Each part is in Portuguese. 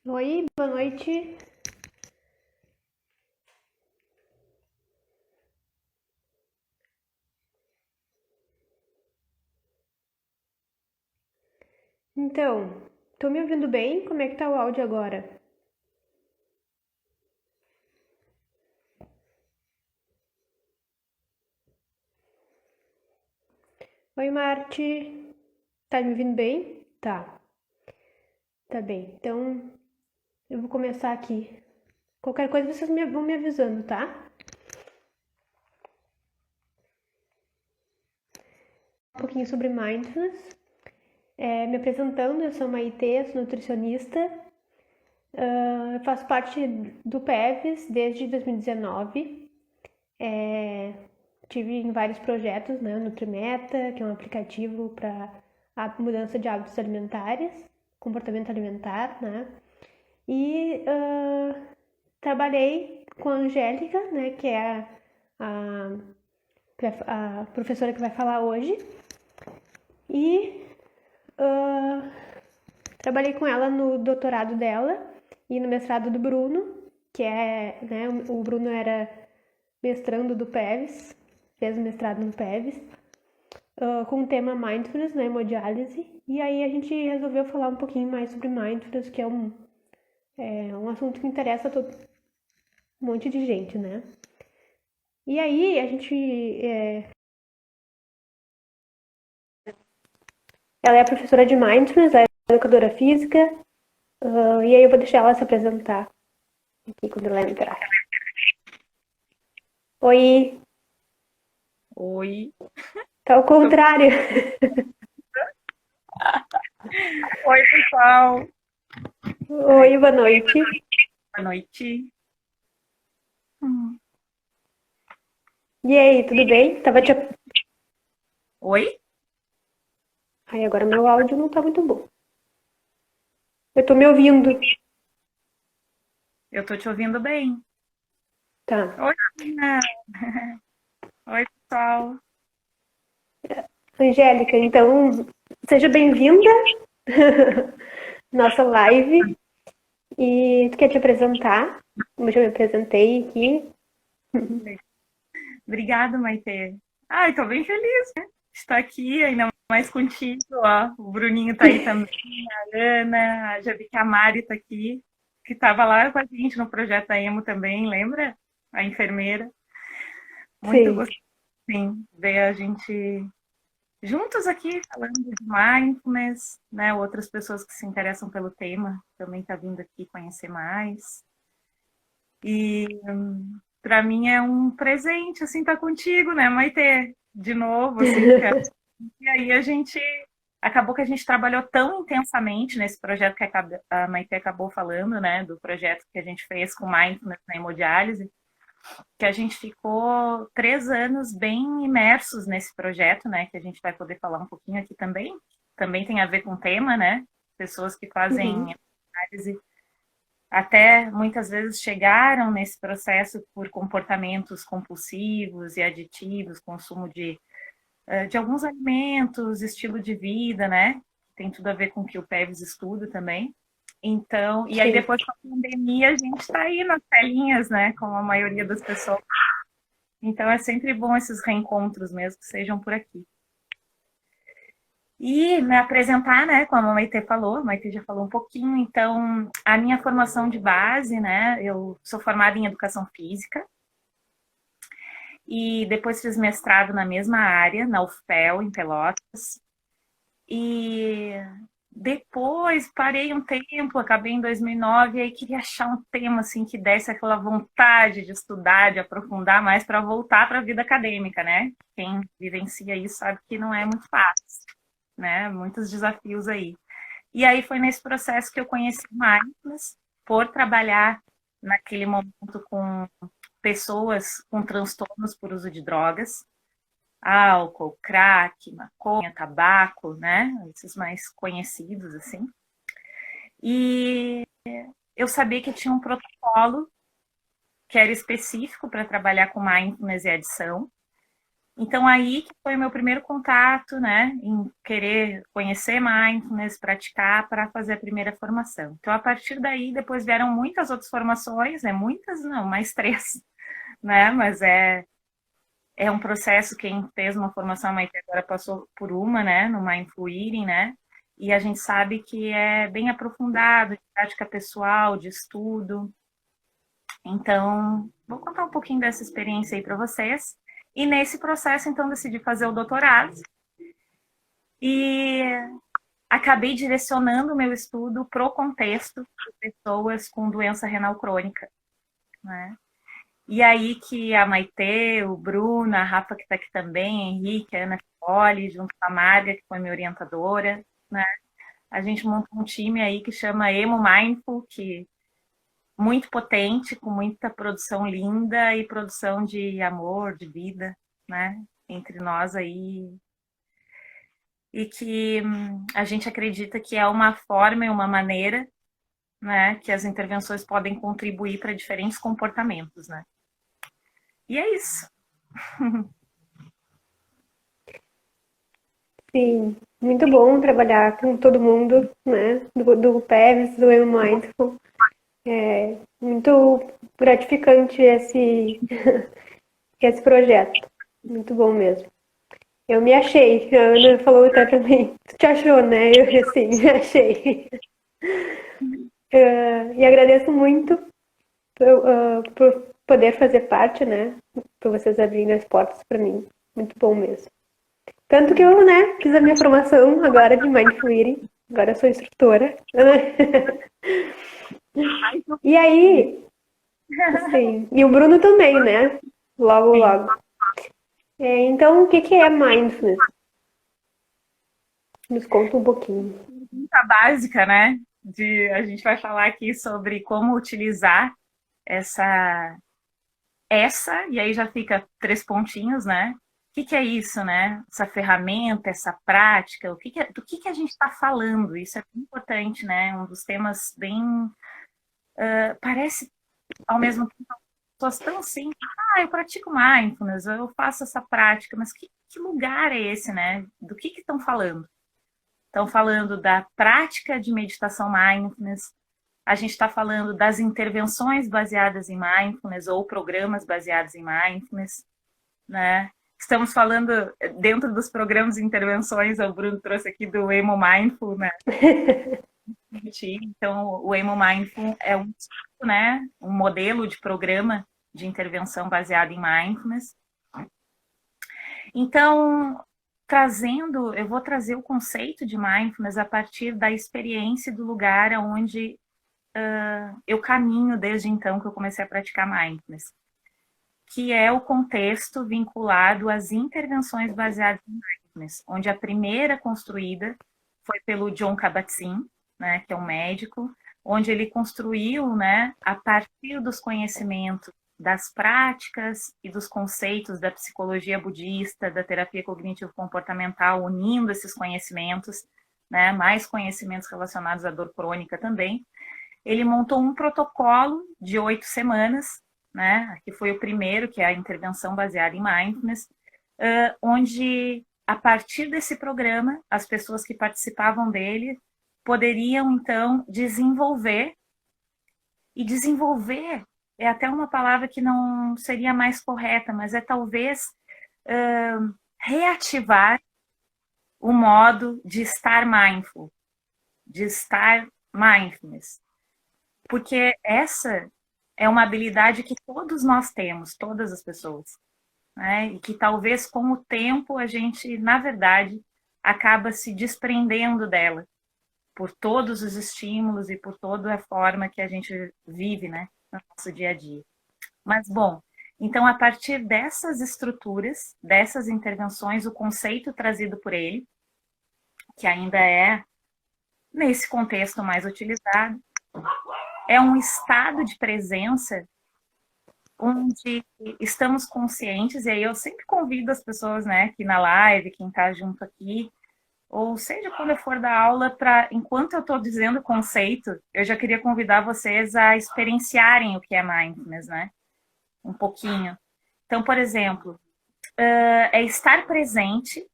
Oi, boa noite. Então, tô me ouvindo bem? Como é que tá o áudio agora? Oi, Marte. Tá me ouvindo bem? Tá bem. Então, eu vou começar aqui. Qualquer coisa vocês vão me avisando, tá? Um pouquinho sobre mindfulness. Me apresentando, eu sou Maitê, sou nutricionista. Eu faço parte do PEVs desde 2019. Tive em vários projetos, né? Nutrimeta, que é um aplicativo para a mudança de hábitos alimentares, comportamento alimentar, né? E trabalhei com a Angélica, né? Que é a, a professora que vai falar hoje. E ah, trabalhei com ela no doutorado dela e no mestrado do Bruno, que é, né? O Bruno era mestrando do PEVs, fez o mestrado no PEVs, com o tema Mindfulness, né, hemodiálise. E aí a gente resolveu falar um pouquinho mais sobre Mindfulness, que é um assunto que interessa a um monte de gente, né? E aí a gente... ela é professora de Mindfulness, ela é educadora física, e aí eu vou deixar ela se apresentar aqui quando ela entrar. Oi, Oi. tá ao contrário. Oi, pessoal. Ai, Oi, boa noite. boa noite. Hum. E aí, tudo bem? Oi? Ai, agora meu áudio não tá muito bom. Eu tô me ouvindo. Eu tô te ouvindo bem. Tá. Oi, Ana. Oi, pessoal. Angélica, então, seja bem-vinda nossa live. E tu quer te apresentar? Como eu já me apresentei aqui. Obrigada, Maitê. Ai, tô bem feliz, né? De estar aqui, ainda mais contigo, ó. O Bruninho tá aí também, a Ana, já vi que a Mari tá aqui, que tava lá com a gente no projeto da Emo também, lembra? A enfermeira. Muito Sim, gostoso, sim, ver a gente juntos aqui falando de mindfulness, né? Outras pessoas que se interessam pelo tema também tá vindo aqui conhecer mais. E para mim é um presente assim estar contigo, né, Maitê? De novo, assim, porque e aí a gente acabou que a gente trabalhou tão intensamente nesse projeto que a Maitê acabou falando, né, do projeto que a gente fez com mindfulness na hemodiálise, que a gente ficou 3 anos bem imersos nesse projeto, né? Que a gente vai poder falar um pouquinho aqui também. Também tem a ver com o tema, né? Pessoas que uhum, fazem análise até muitas vezes chegaram nesse processo por comportamentos compulsivos e aditivos, consumo de alguns alimentos, estilo de vida, né? Tem tudo a ver com o que o PEVS estuda também. Então, e aí sim. depois com a pandemia a gente está aí nas telinhas, né? Como a maioria das pessoas. Então é sempre bom esses reencontros mesmo, que sejam por aqui. E me apresentar, né, como a Maite falou, a Maite já falou um pouquinho, então a minha formação de base, né, eu sou formada em Educação Física e depois fiz mestrado na mesma área, na UFPEL, em Pelotas, e depois parei um tempo, acabei em 2009, e aí queria achar um tema assim que desse aquela vontade de estudar, de aprofundar mais para voltar para a vida acadêmica, né? Quem vivencia isso sabe que não é muito fácil, né? Muitos desafios aí. E aí foi nesse processo que eu conheci mindfulness, por trabalhar naquele momento com pessoas com transtornos por uso de drogas, álcool, crack, maconha, tabaco, né? Esses mais conhecidos, assim. E eu sabia que tinha um protocolo que era específico para trabalhar com mindfulness e adição. Então, aí que foi o meu primeiro contato, né, em querer conhecer mindfulness, praticar para fazer a primeira formação. Então, a partir daí, depois vieram muitas outras formações, né, muitas não, mais três, né, mas é um processo, quem fez uma formação Maite agora passou por uma, né, no Mindful Eating, né, e a gente sabe que é bem aprofundado, de prática pessoal, de estudo. Então, vou contar um pouquinho dessa experiência aí para vocês. E nesse processo, então, decidi fazer o doutorado e acabei direcionando o meu estudo para o contexto de pessoas com doença renal crônica, né? E aí que a Maitê, o Bruno, a Rafa que está aqui também, Henrique, a Ana Poli, junto com a Marga, que foi minha orientadora, né? A gente montou um time aí que chama Emo Mindful, que muito potente, com muita produção linda e produção de amor, de vida, né? Entre nós aí. E que a gente acredita que é uma forma e uma maneira, né, que as intervenções podem contribuir para diferentes comportamentos, né? E é isso. Sim, muito bom trabalhar com todo mundo, né? Do PEVS, do Eu Mindful. É muito gratificante esse projeto. Muito bom mesmo. Eu me achei. A Ana falou até pra mim. Tu te achou, né? Eu assim, me achei. E agradeço muito por poder fazer parte, né? Por vocês abrirem as portas para mim. Muito bom mesmo. Tanto que eu, né, fiz a minha formação agora de Mindful Eating. Agora eu sou instrutora. E aí, sim. E o Bruno também, né? Logo, Sim. logo. Então, o que que é mindfulness? Nos conta um pouquinho. A básica, né? A gente vai falar aqui sobre como utilizar essa, e aí já fica 3 pontinhos, né? O que é isso, né? Essa ferramenta, essa prática, do que a gente está falando? Isso é muito importante, né? Um dos temas bem. Parece, ao mesmo tempo, pessoas tão simples. Ah, eu pratico mindfulness, eu faço essa prática, mas que lugar é esse, né? Do que estão falando? Estão falando da prática de meditação mindfulness, a gente está falando das intervenções baseadas em mindfulness ou programas baseados em mindfulness, né? Estamos falando dentro dos programas de intervenções, o Bruno trouxe aqui do Emo Mindful, né? Então, o Emo Mindful é né, um modelo de programa de intervenção baseado em mindfulness. Então, eu vou trazer o conceito de mindfulness a partir da experiência do lugar onde eu caminho desde então que eu comecei a praticar mindfulness, que é o contexto vinculado às intervenções baseadas em mindfulness, onde a primeira construída foi pelo Jon Kabat-Zinn, né, que é um médico, onde ele construiu, né, a partir dos conhecimentos das práticas e dos conceitos da psicologia budista, da terapia cognitivo-comportamental, unindo esses conhecimentos, né, mais conhecimentos relacionados à dor crônica também. Ele montou um protocolo de 8 semanas, né, que foi o primeiro, que é a intervenção baseada em mindfulness, onde, a partir desse programa, as pessoas que participavam dele poderiam, então, desenvolver é até uma palavra que não seria mais correta, mas é talvez reativar o modo de estar mindful, de estar mindfulness. Porque essa é uma habilidade que todos nós temos, todas as pessoas, né? E que talvez com o tempo a gente, na verdade, acaba se desprendendo dela, por todos os estímulos e por toda a forma que a gente vive, né, no nosso dia a dia. Mas, bom, então, a partir dessas estruturas, dessas intervenções, o conceito trazido por ele, que ainda é, nesse contexto mais utilizado, é um estado de presença onde estamos conscientes, e aí eu sempre convido as pessoas, né, aqui na live, quem está junto aqui, ou seja, quando eu for dar aula, enquanto eu estou dizendo o conceito, eu já queria convidar vocês a experienciarem o que é mindfulness, né? Um pouquinho. Então, por exemplo, é estar presente,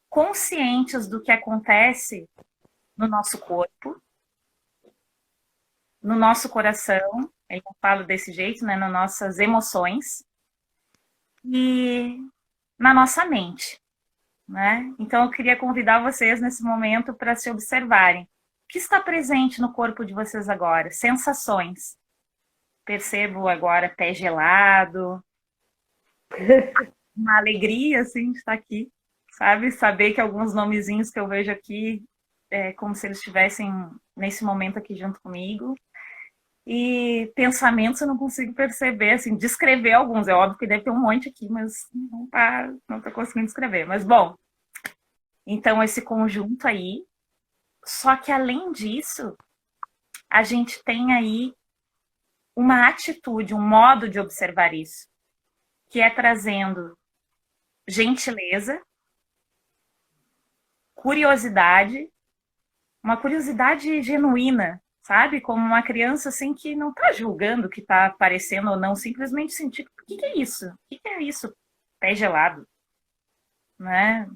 conscientes do que acontece no nosso corpo, no nosso coração, eu falo desse jeito, né, nas nossas emoções e na nossa mente, né? Então eu queria convidar vocês nesse momento para se observarem. O que está presente no corpo de vocês agora? Sensações. Percebo agora pé gelado, uma alegria, assim, de estar aqui, sabe? Saber que alguns nomezinhos que eu vejo aqui é como se eles estivessem nesse momento aqui junto comigo. E pensamentos eu não consigo perceber, assim, descrever alguns. É óbvio que deve ter um monte aqui, mas não tô conseguindo descrever. Mas, bom, então esse conjunto aí. Só que, além disso, a gente tem aí uma atitude, um modo de observar isso, que é trazendo gentileza, curiosidade, uma curiosidade genuína, sabe? Como uma criança assim que não está julgando o que está aparecendo ou não, simplesmente sentir o que é isso? O que é isso? Pé gelado, né?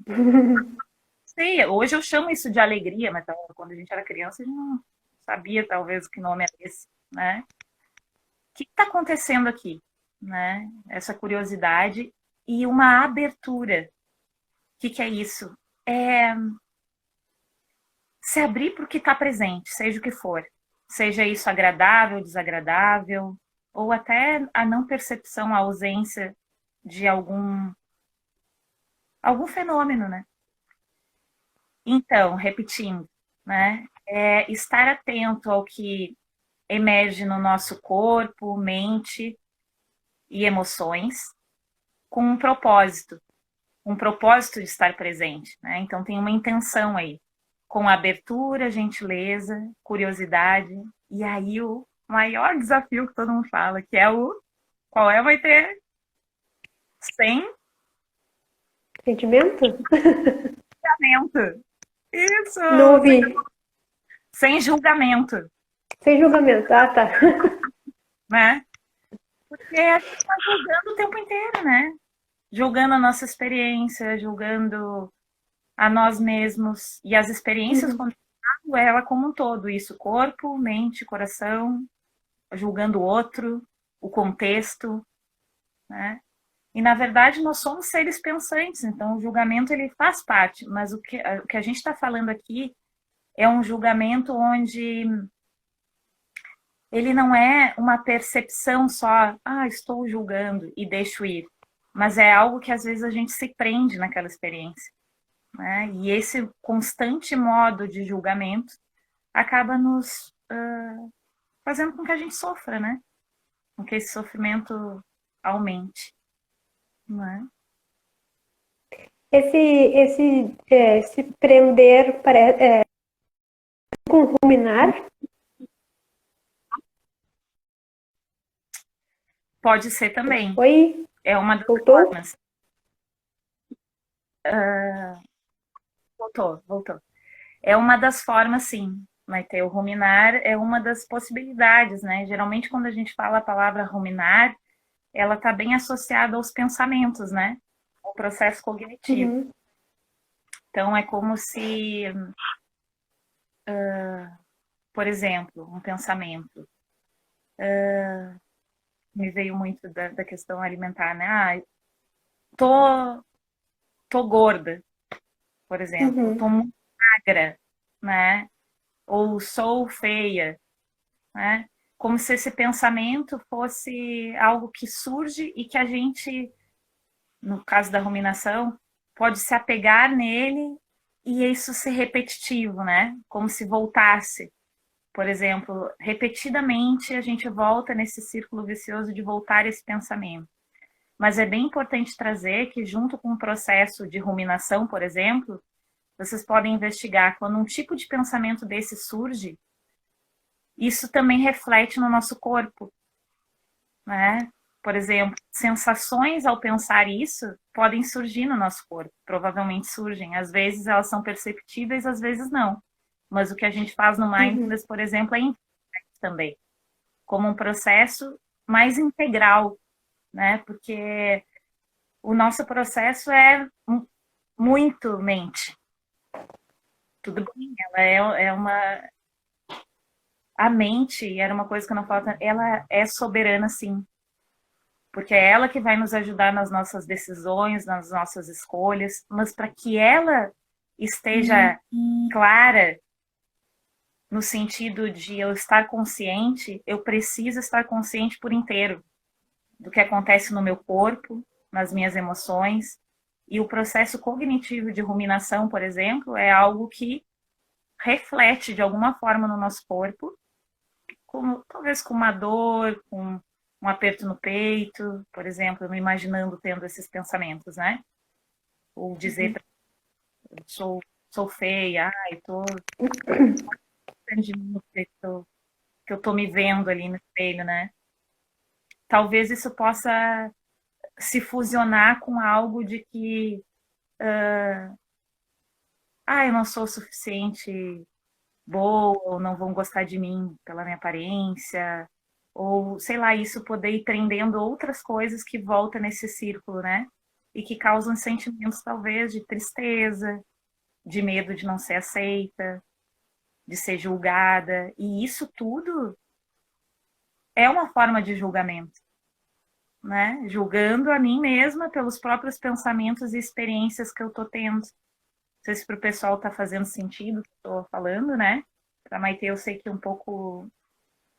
Sei, hoje eu chamo isso de alegria, mas quando a gente era criança a gente não sabia talvez que nome era esse, né? O que está acontecendo aqui, né? Essa curiosidade e uma abertura. O que é isso? É se abrir para o que está presente, seja o que for. Seja isso agradável, desagradável, ou até a não percepção, a ausência de algum fenômeno, né? Então, repetindo, né? É estar atento ao que emerge no nosso corpo, mente e emoções, com um propósito de estar presente, né? Então tem uma intenção aí, com abertura, gentileza, curiosidade, e aí o maior desafio que todo mundo fala, que é o qual é, vai ter sem Sentimento? julgamento. Isso! Não ouvi. Sem julgamento, Sem julgamento. Ah, tá. né? Porque a gente está julgando o tempo inteiro, né? Julgando a nossa experiência, julgando a nós mesmos e as experiências Uhum. ela como um todo, isso, corpo, mente, coração, julgando o outro, o contexto, né? E na verdade nós somos seres pensantes, então o julgamento ele faz parte, mas o que a gente está falando aqui é um julgamento onde ele não é uma percepção só, estou julgando e deixo ir, mas é algo que às vezes a gente se prende naquela experiência, né? E esse constante modo de julgamento acaba nos fazendo com que a gente sofra, né? Com que esse sofrimento aumente, não é? Se prender com ruminar. Pode ser também. Oi? É uma das Voltou? formas. Voltou. É uma das formas, sim. Maite, o ruminar é uma das possibilidades, né? Geralmente, quando a gente fala a palavra ruminar, ela está bem associada aos pensamentos, né? Ao processo cognitivo. Uhum. Então, é como se, por exemplo, um pensamento. Me veio muito da questão alimentar, né? Tô gorda, por exemplo. Uhum. Tô muito magra, né? Ou sou feia, né? Como se esse pensamento fosse algo que surge e que a gente, no caso da ruminação, pode se apegar nele e isso ser repetitivo, né? Como se voltasse. Por exemplo, repetidamente a gente volta nesse círculo vicioso de voltar esse pensamento. Mas é bem importante trazer que, junto com o processo de ruminação, por exemplo, vocês podem investigar quando um tipo de pensamento desse surge, isso também reflete no nosso corpo, né? Por exemplo, sensações ao pensar isso podem surgir no nosso corpo, provavelmente surgem. Às vezes elas são perceptíveis, às vezes não. Mas o que a gente faz no Mindfulness, por exemplo, é também, como um processo mais integral, né? Porque o nosso processo é muito mente. Tudo bem, ela é uma... A mente, era uma coisa que eu não falo, ela é soberana, sim. Porque é ela que vai nos ajudar nas nossas decisões, nas nossas escolhas, mas para que ela esteja clara, no sentido de eu estar consciente, eu preciso estar consciente por inteiro do que acontece no meu corpo, nas minhas emoções. E o processo cognitivo de ruminação, por exemplo, é algo que reflete de alguma forma no nosso corpo, talvez com uma dor, com um aperto no peito, por exemplo, me imaginando tendo esses pensamentos, né? Ou dizer, sou feia, ai, tô que eu tô me vendo ali no espelho, né? Talvez isso possa se fusionar com algo de que eu não sou o suficiente boa, ou não vão gostar de mim pela minha aparência, ou sei lá, isso poder ir prendendo outras coisas que voltam nesse círculo, né? E que causam sentimentos talvez de tristeza, de medo de não ser aceita, de ser julgada, e isso tudo é uma forma de julgamento, né? Julgando a mim mesma pelos próprios pensamentos e experiências que eu tô tendo. Não sei se para o pessoal tá fazendo sentido o que eu tô falando, né? Para Maite, eu sei que um pouco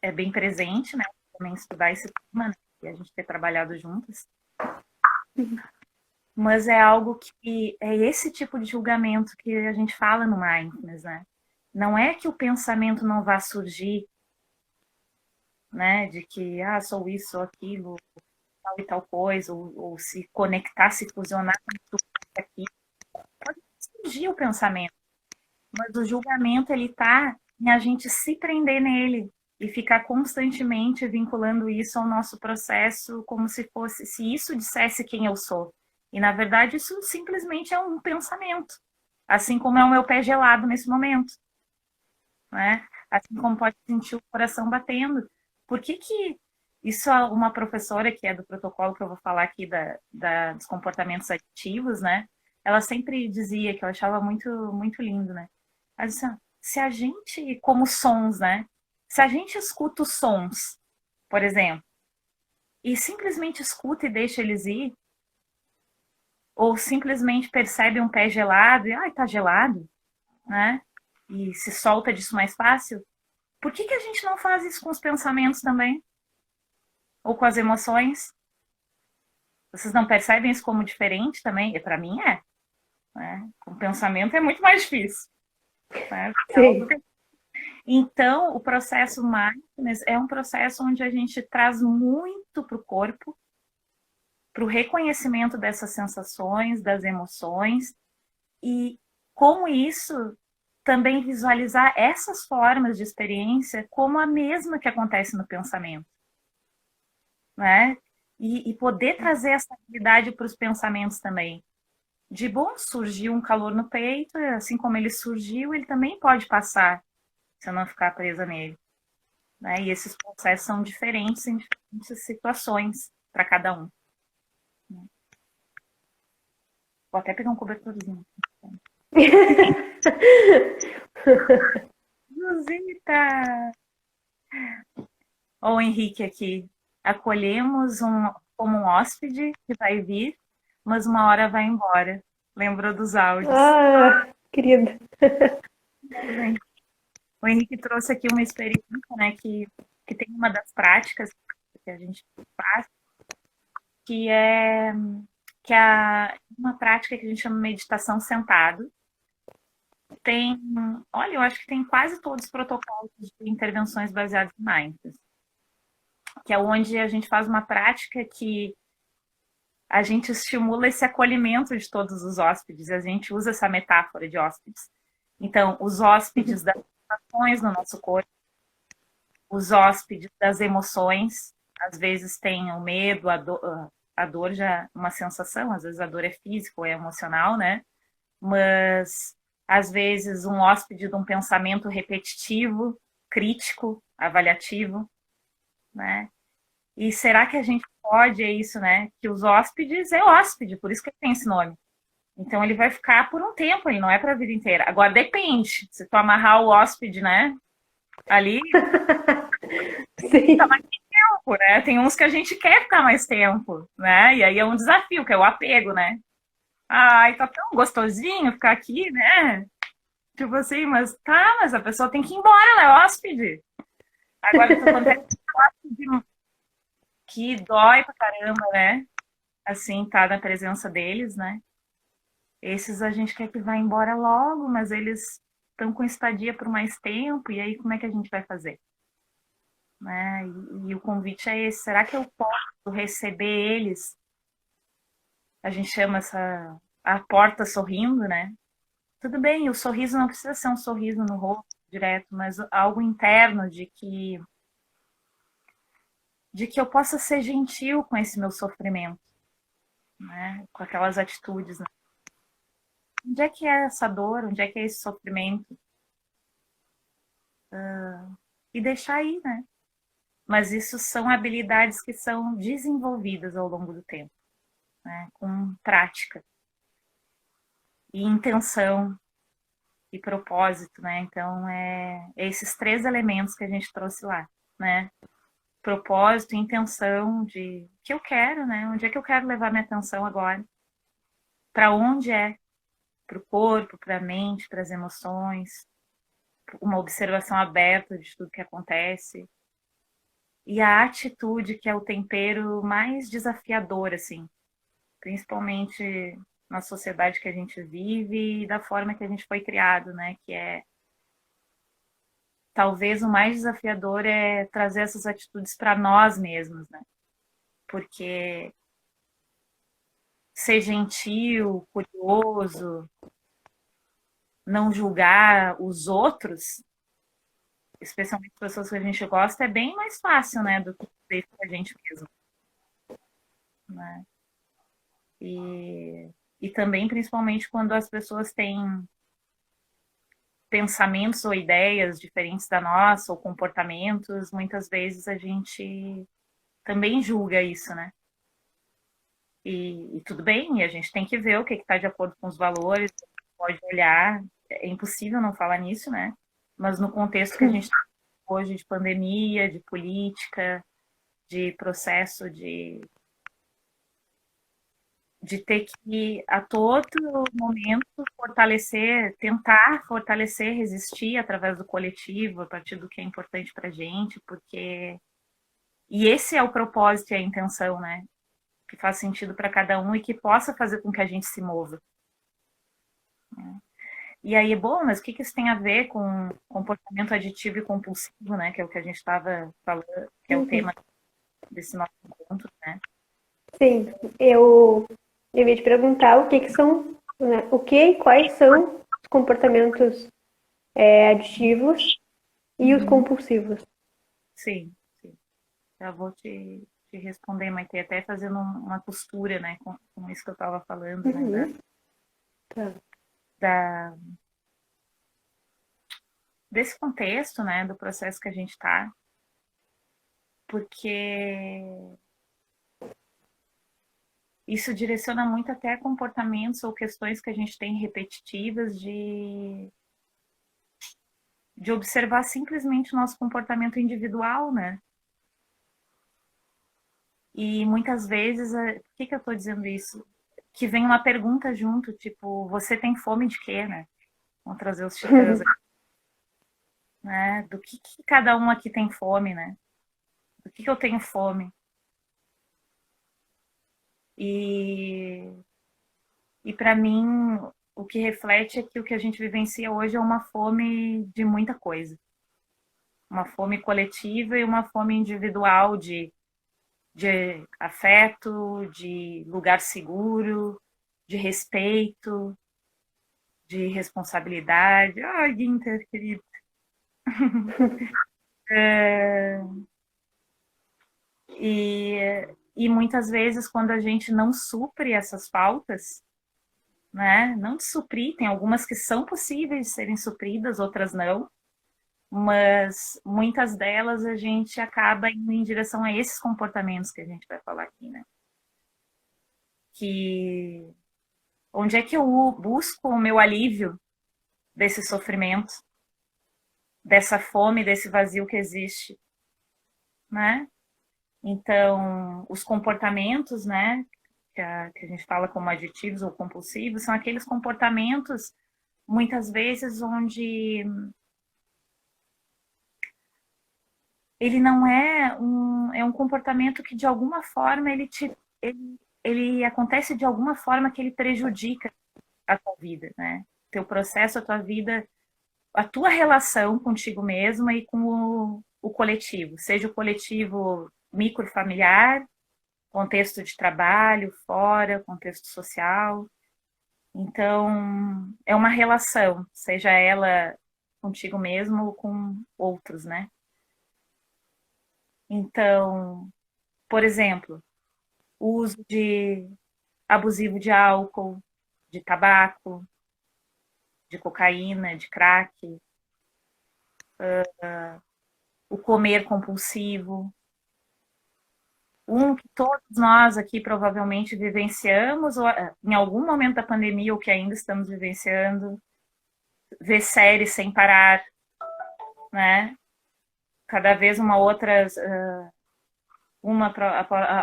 é bem presente, né? Também estudar esse tema, né? E a gente ter trabalhado juntas. Mas é algo que é esse tipo de julgamento que a gente fala no Mindfulness, né? Não é que o pensamento não vá surgir, né? De que, sou isso, sou aquilo, tal e tal coisa, ou se conectar, se fusionar com isso aqui. Pode surgir o pensamento, mas o julgamento, ele tá em a gente se prender nele e ficar constantemente vinculando isso ao nosso processo como se fosse, se isso dissesse quem eu sou. E, na verdade, isso simplesmente é um pensamento. Assim como é o meu pé gelado nesse momento, né? Assim como pode sentir o coração batendo. Por que que isso, uma professora que é do protocolo que eu vou falar aqui dos comportamentos aditivos, né? Ela sempre dizia, que eu achava muito, muito lindo, né? Ela disse, se a gente, como sons, né? Se a gente escuta os sons, por exemplo, e simplesmente escuta e deixa eles ir, ou simplesmente percebe um pé gelado e, tá gelado, né? E se solta disso mais fácil, por que que a gente não faz isso com os pensamentos também? Ou com as emoções? Vocês não percebem isso como diferente também? E para mim é. Né? Com o pensamento é muito mais difícil. Né? Sim. Então, o processo Mindfulness é um processo onde a gente traz muito para o corpo, para o reconhecimento dessas sensações, das emoções, e com isso também visualizar essas formas de experiência como a mesma que acontece no pensamento. Né? E poder trazer essa habilidade para os pensamentos também. De bom, surgiu um calor no peito, assim como ele surgiu, ele também pode passar, se eu não ficar presa nele. Né? E esses processos são diferentes em diferentes situações para cada um. Vou até pegar um cobertorzinho. Luzita! Ó, o Henrique aqui. Acolhemos como um hóspede que vai vir, mas uma hora vai embora. Lembrou dos áudios. Querida. O Henrique trouxe aqui uma experiência, né, que tem uma das práticas que a gente faz, que é uma prática que a gente chama de meditação sentado. Olha, eu acho que tem quase todos os protocolos de intervenções baseadas em mindfulness, que é onde a gente faz uma prática que a gente estimula esse acolhimento de todos os hóspedes, e a gente usa essa metáfora de hóspedes. Então, os hóspedes das sensações no nosso corpo, os hóspedes das emoções, às vezes tem o medo, a dor já é uma sensação, às vezes a dor é física ou é emocional, né? Mas, às vezes, um hóspede de um pensamento repetitivo, crítico, avaliativo, né? E será que a gente pode, é isso, né? Que os hóspedes é hóspede, por isso que tem esse nome. Então ele vai ficar por um tempo, ele não é para a vida inteira. Agora depende, se tu amarrar o hóspede, né? Ali, Sim. tá mais tempo, né? Tem uns que a gente quer ficar mais tempo, né? E aí é um desafio, que é o apego, né? Ai, tá tão gostosinho ficar aqui, né? Tipo assim, mas tá, mas a pessoa tem que ir embora, ela é hóspede. Agora, quando é hóspede que dói pra caramba, né? Assim, tá na presença deles, né? Esses a gente quer que vá embora logo, mas eles estão com estadia por mais tempo, e aí como é que a gente vai fazer? Né? E o convite é esse, será que eu posso receber eles? A gente chama essa a porta sorrindo, né? Tudo bem, o sorriso não precisa ser um sorriso no rosto direto, mas algo interno de que eu possa ser gentil com esse meu sofrimento, né? Com aquelas atitudes, né? Onde é que é essa dor? Onde é que é esse sofrimento? E deixar aí, né? Mas isso são habilidades que são desenvolvidas ao longo do tempo, né? Com prática e intenção e propósito, né? Então, é esses três elementos que a gente trouxe lá, né? Propósito, intenção de o que eu quero, né? Onde é que eu quero levar minha atenção agora? Para onde é? Para o corpo, para a mente, para as emoções, uma observação aberta de tudo que acontece. E a atitude, que é o tempero mais desafiador, assim, principalmente na sociedade que a gente vive e da forma que a gente foi criado, né? Que é talvez o mais desafiador é trazer essas atitudes para nós mesmos, né? Porque ser gentil, curioso, não julgar os outros, especialmente pessoas que a gente gosta, é bem mais fácil, né, do que fazer com a gente mesmo, né? E também, principalmente, quando as pessoas têm pensamentos ou ideias diferentes da nossa, ou comportamentos, muitas vezes a gente também julga isso, né? E tudo bem, e a gente tem que ver o que está de acordo com os valores, pode olhar, é impossível não falar nisso, né? Mas no contexto que a gente está hoje de pandemia, de política, de processo de ter que, a todo momento, fortalecer, tentar fortalecer, resistir através do coletivo, a partir do que é importante para a gente, porque. E esse é o propósito e a intenção, né? Que faz sentido para cada um e que possa fazer com que a gente se mova. E aí, bom, mas o que isso tem a ver com comportamento aditivo e compulsivo, né? Que é o que a gente estava falando, que é o tema desse nosso encontro, né? Sim, eu ia te perguntar o que que são, né, o que e quais são os comportamentos aditivos e os compulsivos. Sim, sim. Já vou te responder, Maite, até fazendo uma costura, né, com isso que eu estava falando, né, Tá. da, desse contexto, né, do processo que a gente está, porque isso direciona muito até comportamentos ou questões que a gente tem repetitivas de observar simplesmente o nosso comportamento individual, né? E muitas vezes, por que eu estou dizendo isso? Que vem uma pergunta junto, tipo, você tem fome de quê, né? Vamos trazer os titãs aqui, né? Do que cada um aqui tem fome, né? Do que eu tenho fome? E, e para mim, o que reflete é que o que a gente vivencia hoje é uma fome de muita coisa. Uma fome coletiva e uma fome individual de afeto, de lugar seguro, de respeito, de responsabilidade. Ai, Guinter, querido. É, e muitas vezes, quando a gente não supre essas faltas, né? Não de suprir, tem algumas que são possíveis de serem supridas, outras não. mas muitas delas a gente acaba indo em direção a esses comportamentos que a gente vai falar aqui, né? Que onde é que eu busco o meu alívio desse sofrimento, dessa fome, desse vazio que existe, né? Então, os comportamentos, né, que a gente fala como aditivos ou compulsivos, são aqueles comportamentos, muitas vezes, onde ele não é um comportamento que, de alguma forma, ele acontece de alguma forma que ele prejudica a tua vida, né? Teu processo, a tua vida, a tua relação contigo mesma e com o coletivo, seja o coletivo microfamiliar, contexto de trabalho, fora, contexto social. Então, é uma relação, seja ela contigo mesmo ou com outros, né? Então, por exemplo, o uso de abusivo de álcool, de tabaco, de cocaína, de crack, o comer compulsivo, um que todos nós aqui provavelmente vivenciamos, ou em algum momento da pandemia, ou que ainda estamos vivenciando, ver séries sem parar, né? Cada vez uma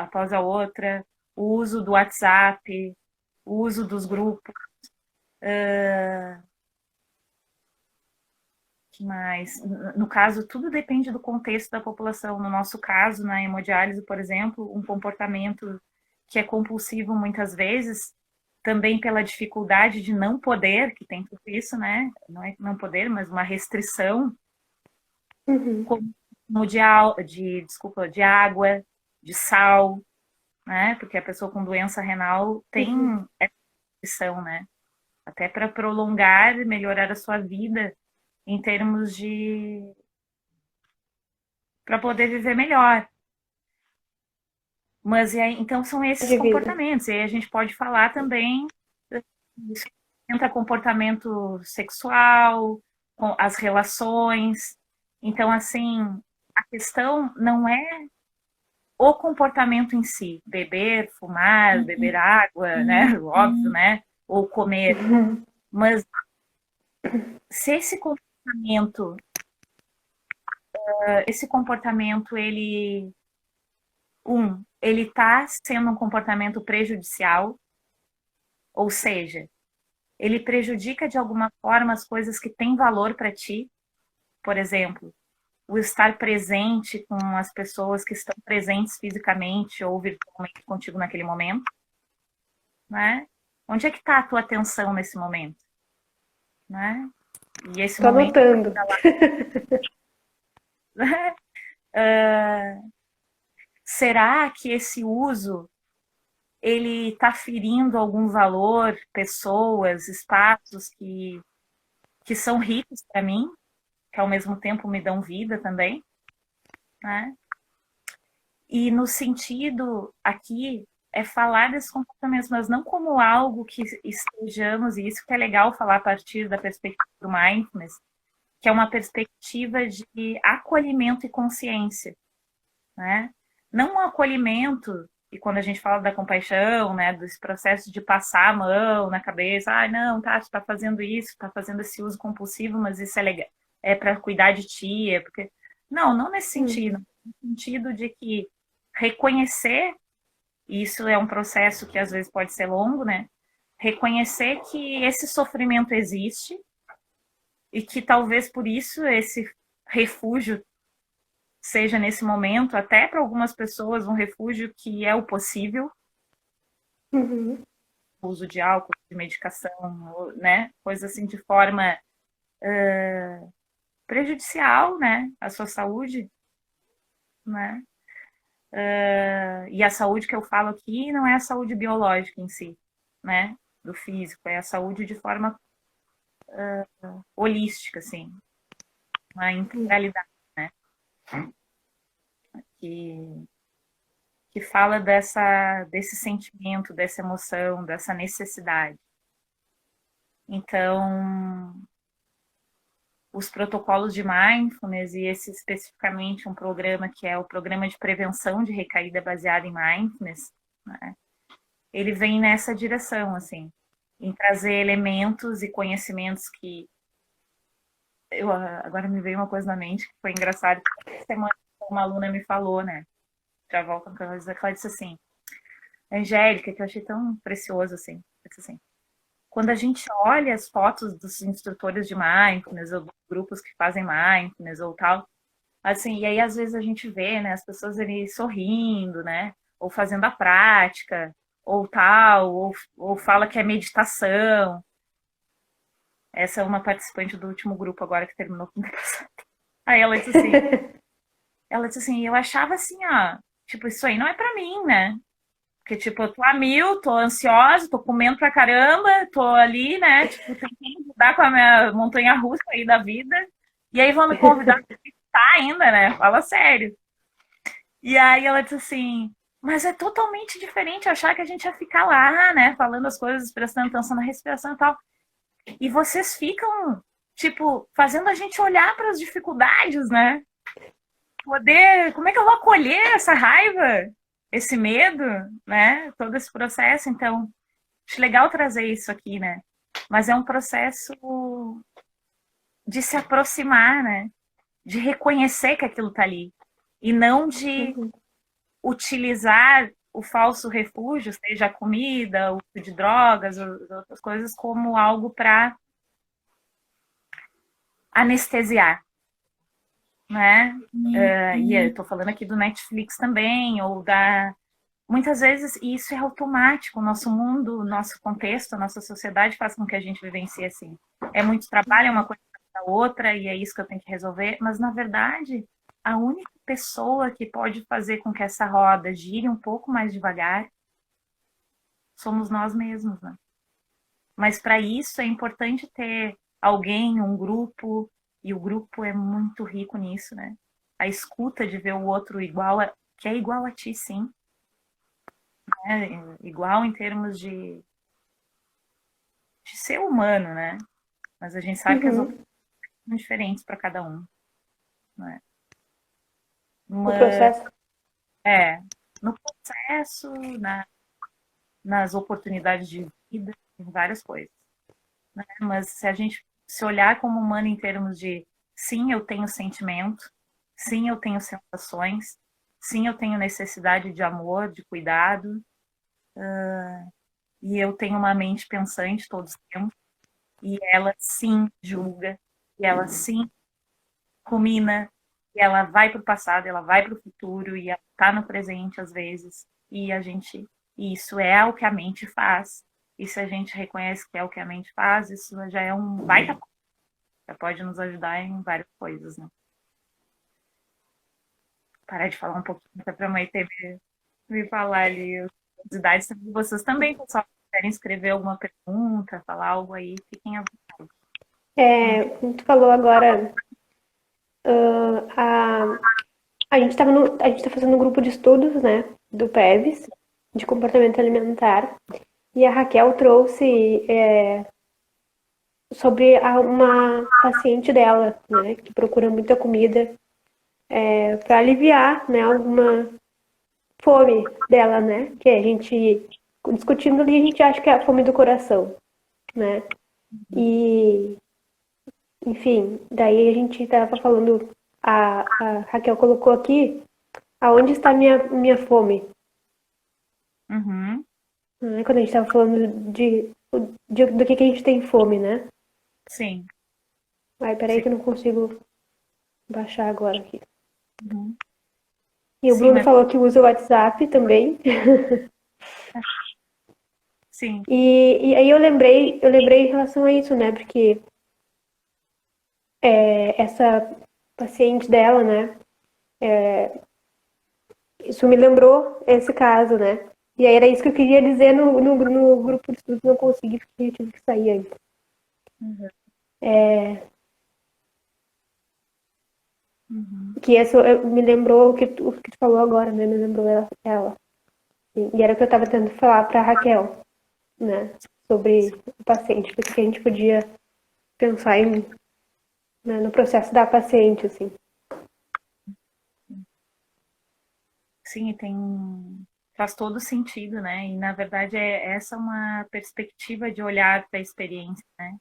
após a outra, o uso do WhatsApp, o uso dos grupos, que mais? No caso, tudo depende do contexto da população. No nosso caso, na hemodiálise, por exemplo, um comportamento que é compulsivo muitas vezes, também pela dificuldade de não poder, que tem tudo isso, né? Não é não poder, mas uma restrição, Uhum. como desculpa, de água, de sal, né? Porque a pessoa com doença renal tem Uhum. essa restrição, né? Até para prolongar e melhorar a sua vida em termos de para poder viver melhor. Mas e aí, então são esses De vida. comportamentos. E aí a gente pode falar também isso entra comportamento sexual, com as relações. Então, assim, a questão não é o comportamento em si, beber água, né? Óbvio, né? Ou comer. Uhum. Mas se esse comportamento, ele está sendo um comportamento prejudicial, ou seja, ele prejudica de alguma forma as coisas que têm valor para ti, por exemplo, o estar presente com as pessoas que estão presentes fisicamente ou virtualmente contigo naquele momento, né? Onde é que está a tua atenção nesse momento, né? E esse Tô momento anotando. será que esse uso ele está ferindo algum valor, pessoas, espaços que são ricos para mim, que ao mesmo tempo me dão vida também, né? E no sentido aqui é falar desses comportamentos, mas não como algo que estejamos, e isso que é legal falar a partir da perspectiva do mindfulness, que é uma perspectiva de acolhimento e consciência, né? Não um acolhimento, e quando a gente fala da compaixão, né, desse processo de passar a mão na cabeça, ah, não, tá, tu tá fazendo isso, tá fazendo esse uso compulsivo, mas isso é legal, é para cuidar de ti, é porque... Não nesse sentido, no sentido de que reconhecer, e isso é um processo que às vezes pode ser longo, né? Reconhecer que esse sofrimento existe e que talvez por isso esse refúgio seja nesse momento, até para algumas pessoas, um refúgio que é o possível, Uhum. o uso de álcool, de medicação, né? Coisa assim de forma prejudicial, né? À sua saúde, né? E a saúde que eu falo aqui não é a saúde biológica em si, né? Do físico, é a saúde de forma holística, assim, uma integralidade, né? Que, que fala desse sentimento, dessa emoção, dessa necessidade. Então, os protocolos de mindfulness, e esse especificamente um programa que é o programa de prevenção de recaída baseado em mindfulness, né? Ele vem nessa direção, assim, em trazer elementos e conhecimentos que agora me veio uma coisa na mente que foi engraçado. Essa semana uma aluna me falou, né? Já volta para ela disse assim, Angélica, que eu achei tão precioso assim, disse assim, quando a gente olha as fotos dos instrutores de mindfulness ou dos grupos que fazem mindfulness ou tal, assim, e aí às vezes a gente vê, né, as pessoas ali sorrindo, né, ou fazendo a prática, ou tal, ou fala que é meditação. Essa é uma participante do último grupo agora que terminou com o passado. Aí ela disse assim, eu achava assim, ó, tipo, isso aí não é pra mim, né? Porque, tipo, eu tô a mil, tô ansiosa, tô comendo pra caramba, tô ali, né? Tipo, tentando lidar com a minha montanha-russa aí da vida. E aí vão me convidar pra visitar ainda, né? Fala sério. E aí ela disse assim, mas é totalmente diferente achar que a gente ia ficar lá, né? Falando as coisas, prestando atenção na respiração e tal. E vocês ficam, tipo, fazendo a gente olhar para as dificuldades, né? Poder, como é que eu vou acolher essa raiva, esse medo, né? Todo esse processo. Então, acho legal trazer isso aqui, né? Mas é um processo de se aproximar, né? De reconhecer que aquilo tá ali. E não de Uhum. utilizar o falso refúgio, seja a comida, o uso de drogas, outras coisas, como algo para anestesiar, né? E eu tô falando aqui do Netflix também, ou da. Muitas vezes isso é automático, o nosso mundo, o nosso contexto, a nossa sociedade faz com que a gente vivencie assim. É muito trabalho, é uma coisa da outra, e é isso que eu tenho que resolver, mas na verdade, a única pessoa que pode fazer com que essa roda gire um pouco mais devagar somos nós mesmos, né? Mas para isso é importante ter alguém, um grupo, e o grupo é muito rico nisso, né? A escuta de ver o outro igual, que é igual a ti, sim, né? Igual em termos de ser humano, né? Mas a gente sabe que as Uhum. opções são diferentes para cada um, né? O Mas, processo. no processo, nas oportunidades de vida, em várias coisas, né? Mas se a gente se olhar como humano em termos de sim, eu tenho sentimento, sim, eu tenho sensações, sim, eu tenho necessidade de amor, de cuidado, e eu tenho uma mente pensante todos os tempos, e ela sim julga, e ela sim rumina, e ela vai para o passado, ela vai para o futuro, e ela está no presente às vezes, e a gente, isso é o que a mente faz. E se a gente reconhece que é o que a mente faz, isso já é um baita, já pode nos ajudar em várias coisas, né? Parar de falar um pouquinho até para a mãe ter me falar ali as idades. Vocês também, pessoal, se querem escrever alguma pergunta, falar algo aí, fiquem à vontade. Como tu falou agora, a, a gente estava a gente tá fazendo um grupo de estudos, né, do PEVS, de comportamento alimentar, e a Raquel trouxe sobre uma paciente dela, né, que procura muita comida para aliviar, né, alguma fome dela, né, que a gente discutindo ali, a gente acha que é a fome do coração, né, e enfim, daí a gente estava falando, a Raquel colocou aqui, aonde está minha fome? Uhum. Né? Quando a gente estava falando do que a gente tem fome, né? Sim, Ai, peraí sim. que eu não consigo baixar agora aqui. Uhum. E o Sim, Bruno mas falou que usa o WhatsApp também. sim. E aí eu lembrei em relação a isso, né? Porque essa paciente dela, né? Isso me lembrou esse caso, né? E aí era isso que eu queria dizer no grupo de estudos, não consegui porque eu tive que sair antes. Uhum. Uhum. Que isso me lembrou o que tu falou agora, né? Me lembrou ela. E era o que eu estava tentando falar para Raquel, né? Sobre o paciente, porque a gente podia pensar né, no processo da paciente, assim. Sim, faz todo sentido, né? E na verdade essa uma perspectiva de olhar para a experiência, né?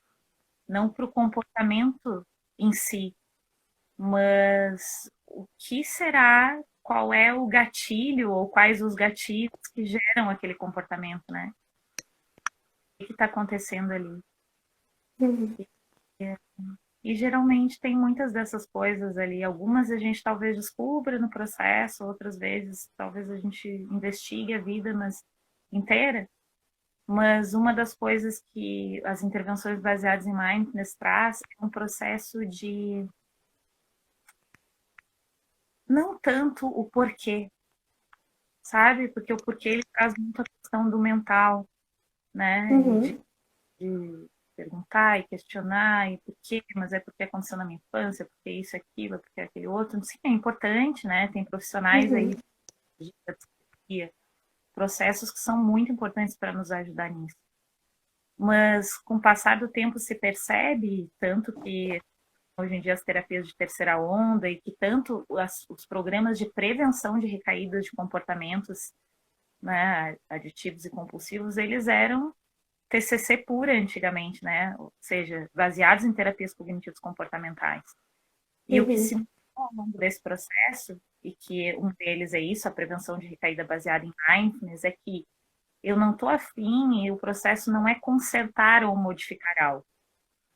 Não para o comportamento em si, mas o que será, qual é o gatilho ou quais os gatilhos que geram aquele comportamento, né? O que está acontecendo ali? Uhum. E geralmente tem muitas dessas coisas ali. Algumas a gente talvez descubra no processo, outras vezes talvez a gente investigue a vida mas inteira. Mas uma das coisas que as intervenções baseadas em mindfulness traz é um processo de não tanto o porquê, sabe? Porque o porquê ele traz muito a questão do mental, né? E Uhum. de perguntar e questionar e por quê, mas é porque aconteceu na minha infância, porque isso, aquilo, porque aquele outro. Sim, é importante, né? Tem profissionais Uhum. aí da psicologia, processos que são muito importantes para nos ajudar nisso. Mas com o passar do tempo se percebe tanto que hoje em dia as terapias de terceira onda e que tanto os programas de prevenção de recaídas de comportamentos, né, aditivos e compulsivos, eles eram TCC pura antigamente, né? Ou seja, baseados em terapias cognitivas comportamentais. E o que Uhum. se mostrou ao longo desse processo, e que um deles é isso, a prevenção de recaída baseada em mindfulness, é que eu não estou afim e o processo não é consertar ou modificar algo.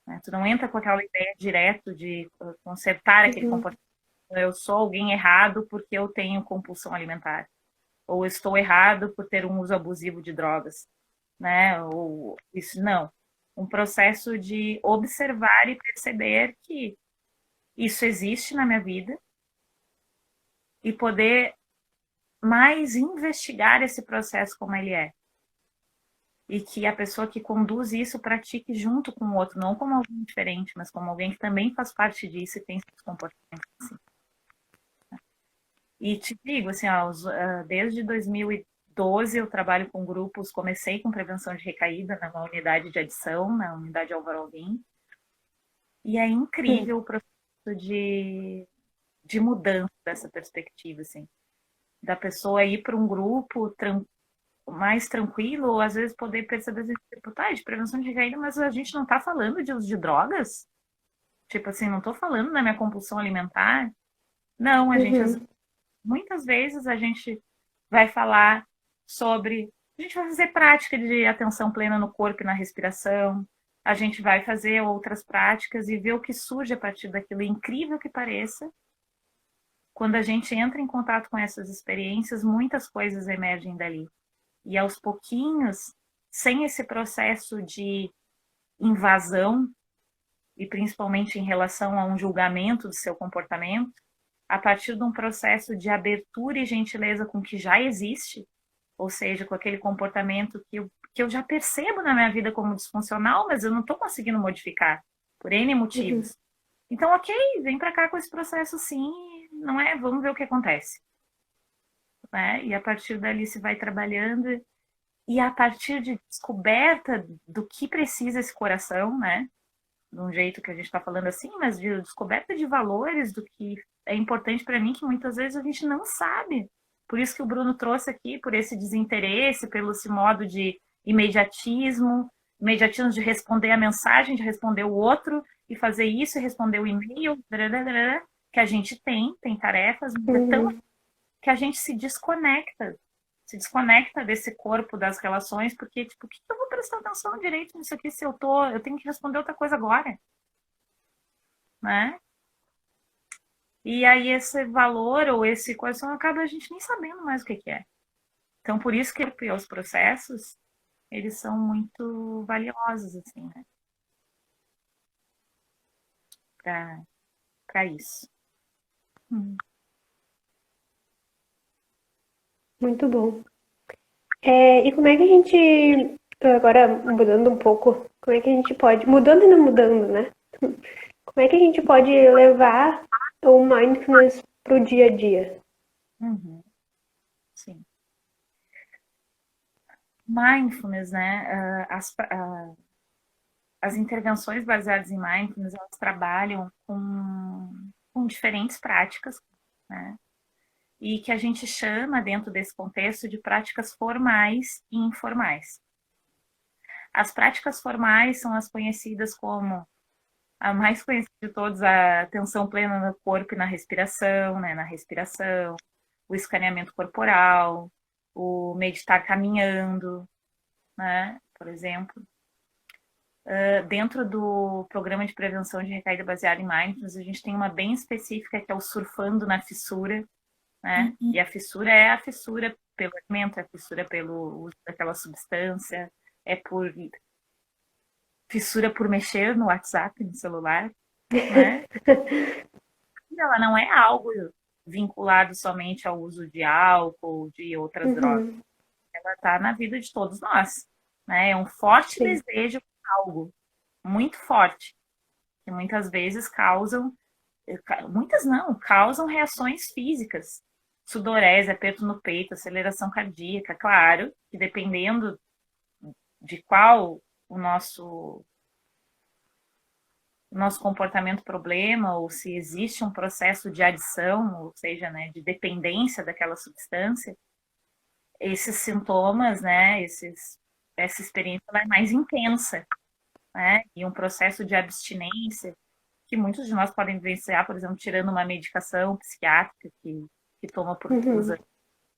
Né? Tu não entra com aquela ideia direto de consertar aquele Uhum. comportamento. Eu sou alguém errado porque eu tenho compulsão alimentar. Ou estou errado por ter um uso abusivo de drogas. Né? Ou isso não. Um processo de observar e perceber que isso existe na minha vida e poder mais investigar esse processo como ele é. E que a pessoa que conduz isso pratique junto com o outro, não como alguém diferente, mas como alguém que também faz parte disso e tem seus comportamentos assim. E te digo, assim, ó, desde 2012 eu trabalho com grupos, comecei com prevenção de recaída na unidade de adição, na unidade Álvaro Alvim, e é Uhum. incrível o processo de mudança dessa perspectiva, assim, da pessoa ir para um grupo mais tranquilo, ou às vezes poder perceber, tipo, tá, de prevenção de recaída, mas a gente não tá falando de uso de drogas? Tipo assim, não tô falando da minha compulsão alimentar? Não, Uhum. muitas vezes a gente vai falar sobre. A gente vai fazer prática de atenção plena no corpo e na respiração. A gente vai fazer outras práticas e ver o que surge a partir daquilo. Incrível que pareça, quando a gente entra em contato com essas experiências, muitas coisas emergem dali. E aos pouquinhos, sem esse processo de invasão, e principalmente em relação a um julgamento do seu comportamento, a partir de um processo de abertura e gentileza com o que já existe, ou seja, com aquele comportamento que eu já percebo na minha vida como disfuncional, mas eu não estou conseguindo modificar, por N Uhum. motivos. Então, ok, vem para cá com esse processo sim, não é? Vamos ver o que acontece. Né? E a partir dali se vai trabalhando, e a partir de descoberta do que precisa esse coração, né? De um jeito que a gente está falando assim, mas de descoberta de valores, do que é importante para mim, que muitas vezes a gente não sabe. Por isso que o Bruno trouxe aqui, por esse desinteresse, pelo esse modo de imediatismo, imediatismo de responder a mensagem, de responder o outro, e fazer isso, e responder o e-mail, que a gente tem tarefas, mas é tão Uhum. que a gente se desconecta desse corpo das relações, porque, tipo, o que eu vou prestar atenção direito nisso aqui se eu tenho que responder outra coisa agora, né? E aí esse valor ou esse coração acaba a gente nem sabendo mais o que que é. Então, por isso que os processos, eles são muito valiosos, assim, né? Para isso. Hum. Muito bom. E como é que a gente, agora mudando um pouco, como é que a gente pode, mudando e não mudando, né? Como é que a gente pode levar o mindfulness pro dia a dia? Uhum. Sim. Mindfulness, né? as intervenções baseadas em mindfulness, elas trabalham com diferentes práticas, né? E que a gente chama, dentro desse contexto, de práticas formais e informais. As práticas formais são as conhecidas como, a mais conhecida de todas, a atenção plena no corpo e na respiração, né? Na respiração, o escaneamento corporal, o meditar caminhando, né? Por exemplo. Dentro do programa de prevenção de recaída baseada em mindfulness, a gente tem uma bem específica, que é o surfando na fissura, né? E a fissura é a fissura pelo alimento, é a fissura pelo uso daquela substância, é por fissura por mexer no WhatsApp, no celular, né? Ela não é algo vinculado somente ao uso de álcool, de outras drogas. Ela está na vida de todos nós, né? É um forte desejo por algo, muito forte, que muitas vezes causam, muitas não, causam reações físicas, sudorese, aperto no peito, aceleração cardíaca, claro, que dependendo de qual o nosso comportamento problema, ou se existe um processo de adição, ou seja, né, de dependência daquela substância, esses sintomas, né, essa experiência ela é mais intensa, né, e um processo de abstinência que muitos de nós podem vivenciar, por exemplo, tirando uma medicação psiquiátrica que toma por usa,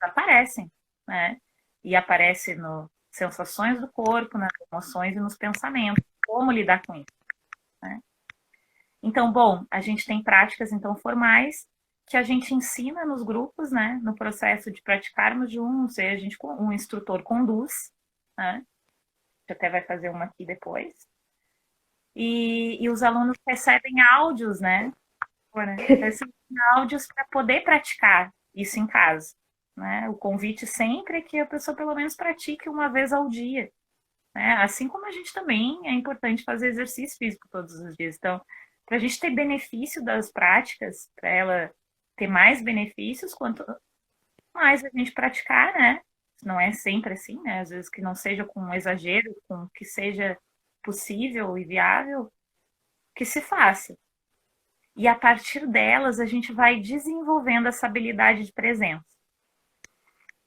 aparecem, né, e aparece no sensações do corpo, nas emoções e nos pensamentos, como lidar com isso, né? Então, bom, a gente tem práticas, então, formais, que a gente ensina nos grupos, né? No processo de praticarmos juntos, e a gente, um instrutor conduz, né? A gente até vai fazer uma aqui depois. E os alunos recebem áudios, né? Recebem áudios para poder praticar isso em casa, né? O convite sempre é que a pessoa, pelo menos, pratique uma vez ao dia, né? Assim como a gente também é importante fazer exercício físico todos os dias. Então, para a gente ter benefício das práticas, para ela ter mais benefícios, quanto mais a gente praticar, né? Não é sempre assim, né? Às vezes que não seja com um exagero, com que seja possível e viável, que se faça. E a partir delas, a gente vai desenvolvendo essa habilidade de presença.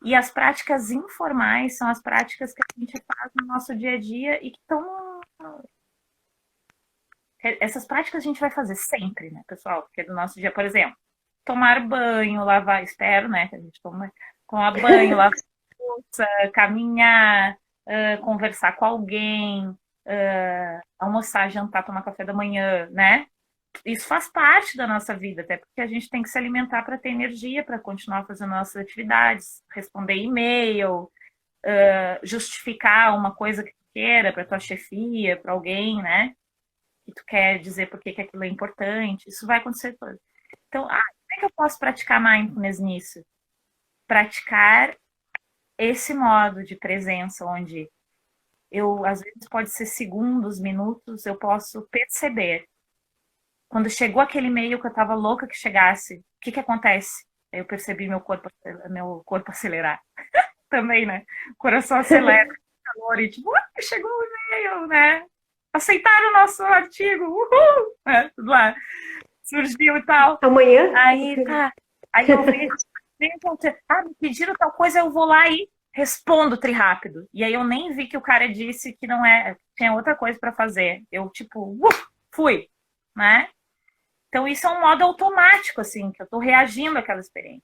E as práticas informais são as práticas que a gente faz no nosso dia a dia e que estão. Essas práticas a gente vai fazer sempre, né, pessoal? Porque é do nosso dia, por exemplo, tomar banho, lavar, espero, né, que a gente tomar banho, lavar louça, caminhar, conversar com alguém, almoçar, jantar, tomar café da manhã, né? Isso faz parte da nossa vida, até porque a gente tem que se alimentar para ter energia para continuar fazendo nossas atividades, responder e-mail, justificar uma coisa que tu queira para tua chefia, para alguém, né? Que tu quer dizer por que aquilo é importante. Isso vai acontecer todo. Então, como é que eu posso praticar mindfulness nisso? Praticar esse modo de presença, onde eu, às vezes, pode ser segundos, minutos, eu posso perceber. Quando chegou aquele e-mail que eu estava louca que chegasse, o que acontece? Eu percebi meu corpo acelerar. Também, né? O coração acelera, calor, e tipo, chegou o e-mail, né? Aceitaram o nosso artigo, uhul! É, tudo lá. Surgiu e tal. Amanhã? Aí, tá. Aí eu vejo, me pediram tal coisa, eu vou lá e respondo tri rápido. E aí eu nem vi que o cara disse que não é, tinha outra coisa para fazer. Eu, tipo, fui, né? Então isso é um modo automático, assim, que eu tô reagindo àquela experiência.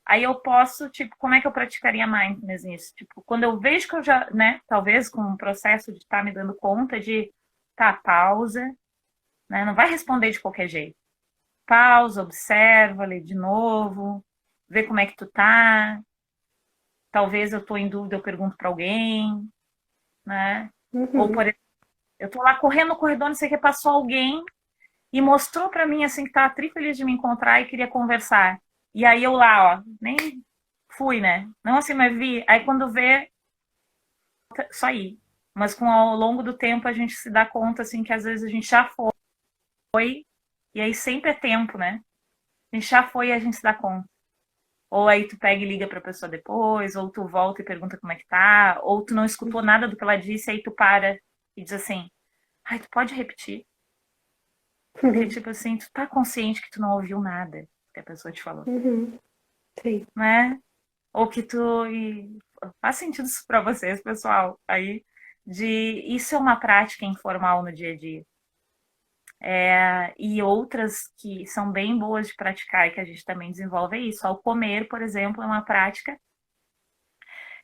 Aí eu posso, tipo, como é que eu praticaria mindfulness nisso? Tipo, quando eu vejo que eu já, né, talvez com um processo de estar me dando conta de, pausa, né, não vai responder de qualquer jeito. Pausa, observa, lê de novo, vê como é que tu tá. Talvez eu tô em dúvida, eu pergunto para alguém, né? Ou, por exemplo, eu tô lá correndo no corredor, não sei o que, passou alguém e mostrou para mim, assim, que tava tri feliz de me encontrar e queria conversar. E aí eu lá, ó, nem fui, né? Não assim, mas vi. Aí quando vê, só ir. Mas ao longo do tempo a gente se dá conta, assim, que às vezes a gente já foi, e aí sempre é tempo, né? A gente já foi e a gente se dá conta. Ou aí tu pega e liga pra pessoa depois, ou tu volta e pergunta como é que tá, ou tu não escutou nada do que ela disse, aí tu para e diz assim, Ai, tu pode repetir? Porque, tipo assim, tu tá consciente que tu não ouviu nada que a pessoa te falou, Uhum. Sim. né? Ou que tu. Faz sentido isso pra vocês, pessoal. Aí, isso é uma prática informal no dia a dia. E outras que são bem boas de praticar e que a gente também desenvolve é isso. Ao comer, por exemplo, é uma prática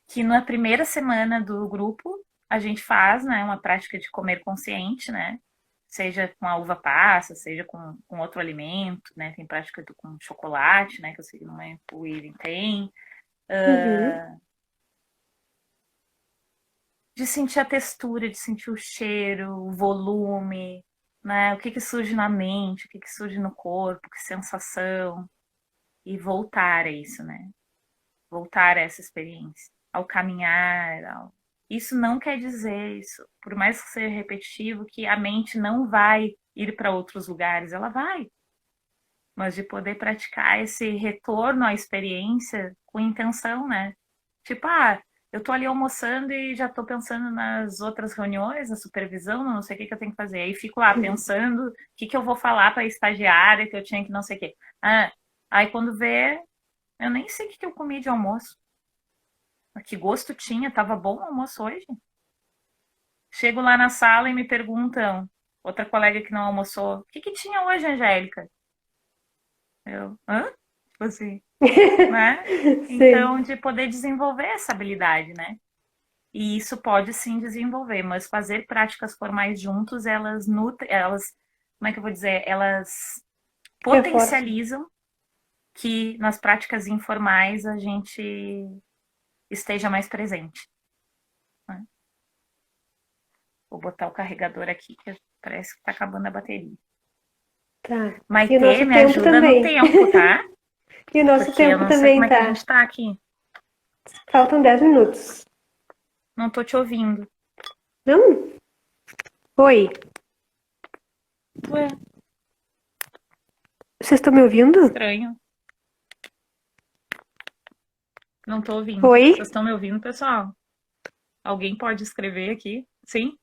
que na primeira semana do grupo a gente faz, né? Uma prática de comer consciente, né? Seja com a uva passa, seja com outro alimento, né? Tem prática com chocolate, né? Que eu sei que não é o Irem tem. Uhum. De sentir a textura, de sentir o cheiro, o volume, né? O que que surge na mente, o que que surge no corpo, que sensação. E voltar a isso, né? Voltar a essa experiência. Ao caminhar. Isso não quer dizer isso, por mais que seja repetitivo, que a mente não vai ir para outros lugares, ela vai. Mas de poder praticar esse retorno à experiência com intenção, né? Tipo, eu tô ali almoçando e já tô pensando nas outras reuniões, na supervisão, não sei o que que eu tenho que fazer. Aí fico lá pensando o que que eu vou falar para a estagiária que eu tinha que não sei o quê. Aí quando vê, eu nem sei o que que eu comi de almoço. Que gosto tinha? Tava bom o almoço hoje? Chego lá na sala e me perguntam, outra colega que não almoçou, o que que tinha hoje, Angélica? Hã? Tipo assim, né? Sim. Então, de poder desenvolver essa habilidade, né? E isso pode sim desenvolver, mas fazer práticas formais juntos, elas nutrem, como é que eu vou dizer? Elas Reforço. potencializam que nas práticas informais a gente esteja mais presente, né? Vou botar o carregador aqui, que parece que tá acabando a bateria. Tá. E o Maitê, nosso me tempo ajuda no também. tempo, tá? E o nosso Porque eu tempo não sei como também é que a tá. gente tá aqui. Faltam 10 minutos. Não tô te ouvindo. Não? Oi. Ué, Vocês estão me ouvindo? estranho. Não tô ouvindo. Oi? Vocês estão me ouvindo, pessoal? Alguém pode escrever aqui? Sim?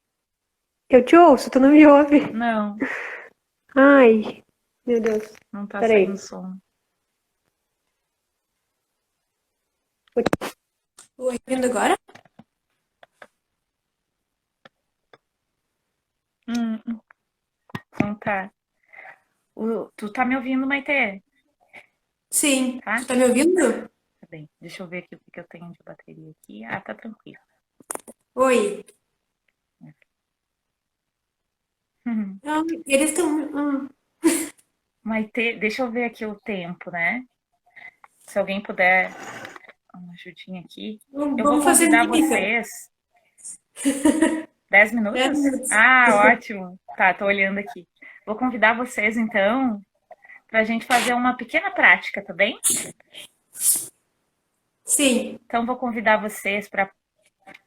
Eu te ouço, tu não me ouve. Não, Ai, meu Deus. não tá saindo Peraí. som. Oi, ouvindo agora? Hum, então tá. Tu tá me ouvindo, Maitê? Sim. Tu Tá? tá me ouvindo? Tá bem. Deixa eu ver aqui o que eu tenho de bateria aqui. Tá tranquilo. Oi. Uhum. Ah, eles estão. Maitê, deixa eu ver aqui o tempo, né? Se alguém puder, uma ajudinha aqui. Eu vou Vamos fazer convidar mímica. vocês. 10 10 minutos? minutos. Ótimo. Tá, tô olhando aqui. Vou convidar vocês, então, para a gente fazer uma pequena prática, tá bem? Sim. Então, vou convidar vocês para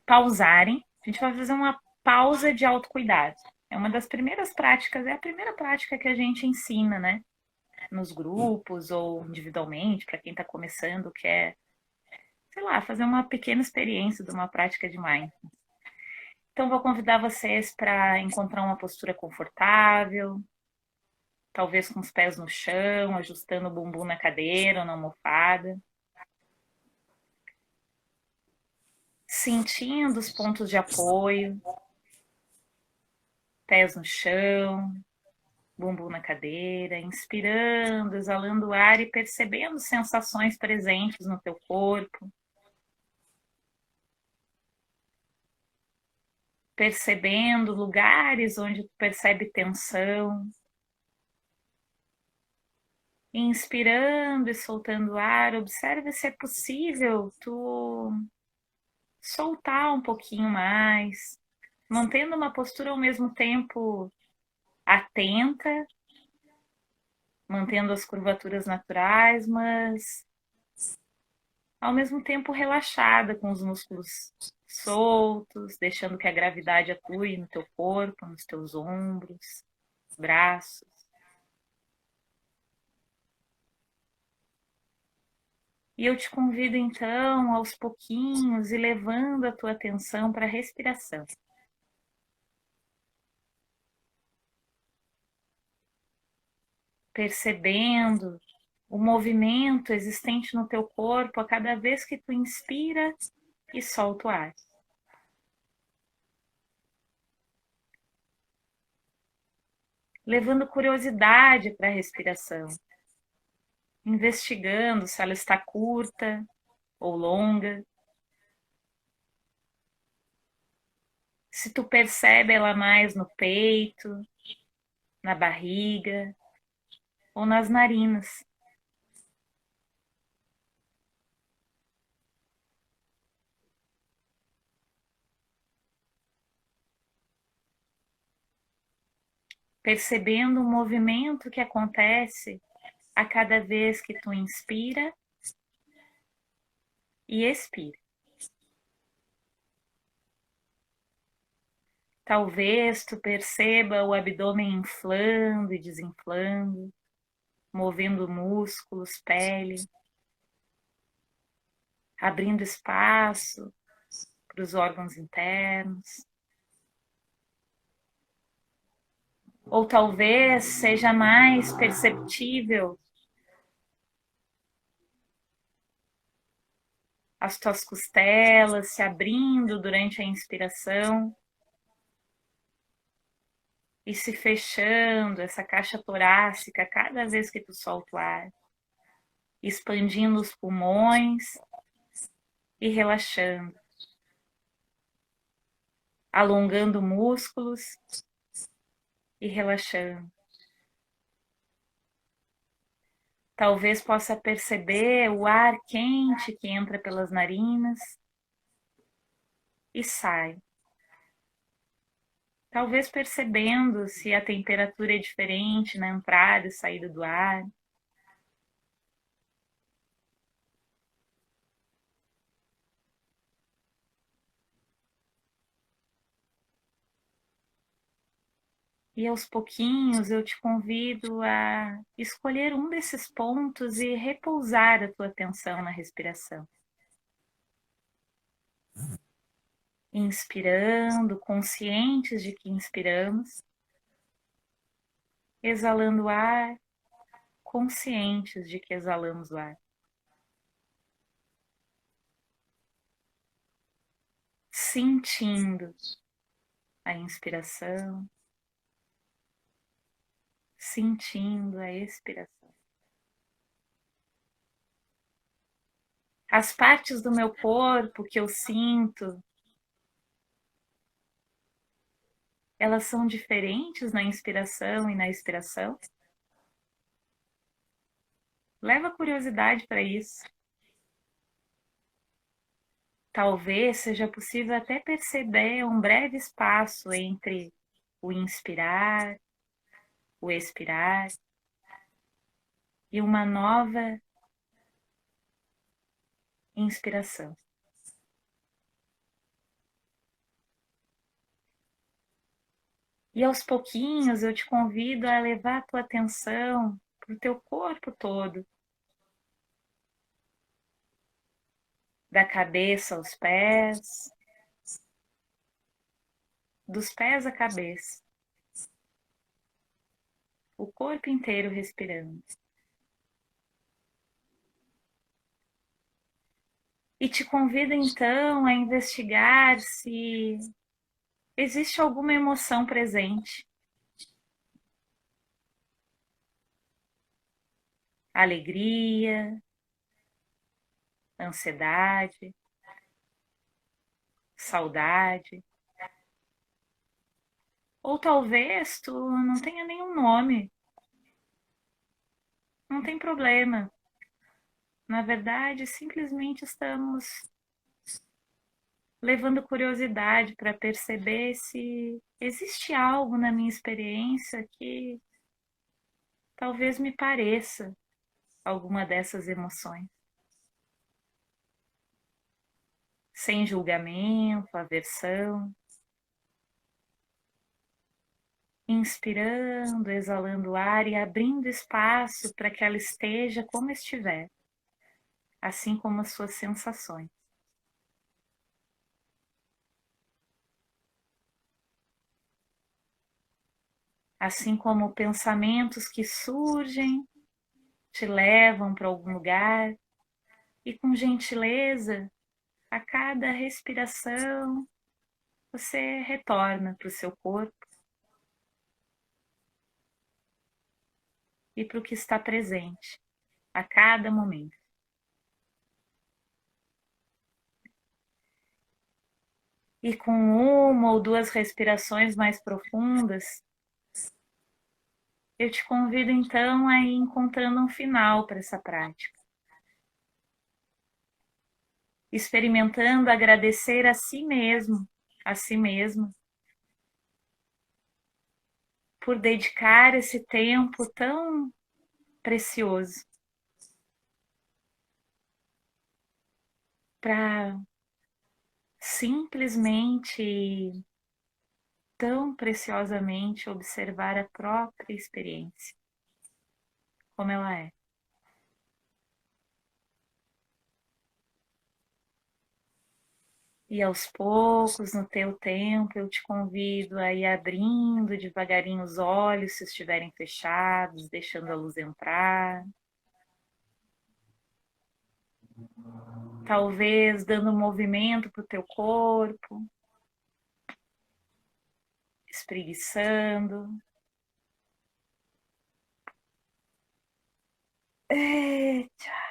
pausarem. A gente vai fazer uma pausa de autocuidado. É uma das primeiras práticas, é a primeira prática que a gente ensina, né? Nos grupos ou individualmente, para quem está começando, que é, sei lá, fazer uma pequena experiência de uma prática de mindfulness. Então, vou convidar vocês para encontrar uma postura confortável, talvez com os pés no chão, ajustando o bumbum na cadeira ou na almofada. Sentindo os pontos de apoio, pés no chão, bumbum na cadeira, inspirando, exalando o ar e percebendo sensações presentes no teu corpo. Percebendo lugares onde tu percebe tensão. Inspirando e soltando o ar, observe se é possível tu soltar um pouquinho mais, mantendo uma postura ao mesmo tempo atenta, mantendo as curvaturas naturais, mas ao mesmo tempo relaxada, com os músculos soltos, deixando que a gravidade atue no teu corpo, nos teus ombros, braços. E eu te convido então, aos pouquinhos, e levando a tua atenção para a respiração. percebendo o movimento existente no teu corpo a cada vez que tu inspira e solta o ar. Levando curiosidade para a respiração, investigando se ela está curta ou longa, se tu percebe ela mais no peito, na barriga ou nas narinas. Percebendo o movimento que acontece a cada vez que tu inspira e expira. Talvez tu perceba o abdômen inflando e desinflando, movendo músculos, pele, abrindo espaço para os órgãos internos. Ou talvez seja mais perceptível as tuas costelas se abrindo durante a inspiração e se fechando, essa caixa torácica cada vez que tu solta o ar, expandindo os pulmões e relaxando, alongando músculos e relaxando. Talvez possa perceber o ar quente que entra pelas narinas e sai. Talvez percebendo se a temperatura é diferente na entrada e saída do ar. E aos pouquinhos eu te convido a escolher um desses pontos e repousar a tua atenção na respiração. Inspirando, conscientes de que inspiramos. Exalando o ar, conscientes de que exalamos o ar. Sentindo a inspiração, sentindo a expiração. As partes do meu corpo que eu sinto, elas são diferentes na inspiração e na expiração? Leva curiosidade para isso. Talvez seja possível até perceber um breve espaço entre o inspirar, o expirar e uma nova inspiração. E aos pouquinhos eu te convido a levar a tua atenção para o teu corpo todo. Da cabeça aos pés, dos pés à cabeça. O corpo inteiro respirando. E te convido então a investigar se existe alguma emoção presente. Alegria, ansiedade, saudade. Ou talvez tu não tenha nenhum nome. Não tem problema. Na verdade, simplesmente estamos levando curiosidade para perceber se existe algo na minha experiência que talvez me pareça alguma dessas emoções. Sem julgamento, aversão. Inspirando, exalando o ar e abrindo espaço para que ela esteja como estiver, assim como as suas sensações. assim como pensamentos que surgem, te levam para algum lugar, e com gentileza, a cada respiração, você retorna para o seu corpo e para o que está presente a cada momento. E com uma ou duas respirações mais profundas, eu te convido então a ir encontrando um final para essa prática. Experimentando agradecer a si mesmo, a si mesma, por dedicar esse tempo tão precioso para simplesmente, tão preciosamente observar a própria experiência, como ela é. E aos poucos, no teu tempo, eu te convido a ir abrindo devagarinho os olhos, se estiverem fechados, deixando a luz entrar. Talvez dando movimento para o teu corpo, espreguiçando. Eita.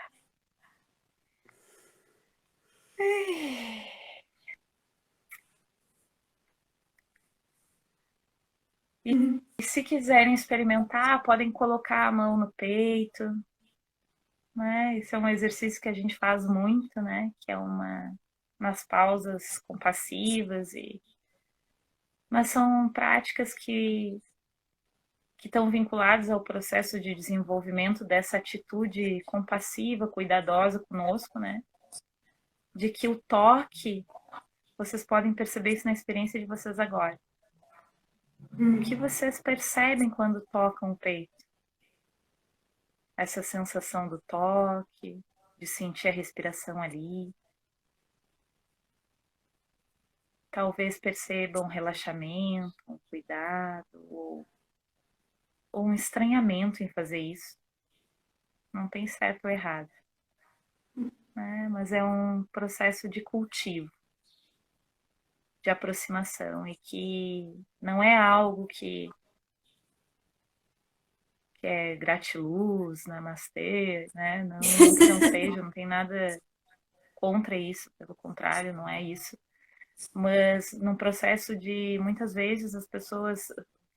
E se quiserem experimentar, podem colocar a mão no peito, né? Esse é um exercício que a gente faz muito, né? Que é umas pausas compassivas, mas são práticas que estão vinculadas ao processo de desenvolvimento dessa atitude compassiva, cuidadosa conosco, né? De que o toque, vocês podem perceber isso na experiência de vocês agora. O que vocês percebem quando tocam o peito? Essa sensação do toque, de sentir a respiração ali. Talvez percebam um relaxamento, um cuidado, ou um estranhamento em fazer isso. Não tem certo ou errado, né? Mas é um processo de cultivo, de aproximação, e que não é algo que é gratiluz, namastê, né? Não que não seja, não tem nada contra isso, pelo contrário, não é isso. Mas num processo de, muitas vezes, as pessoas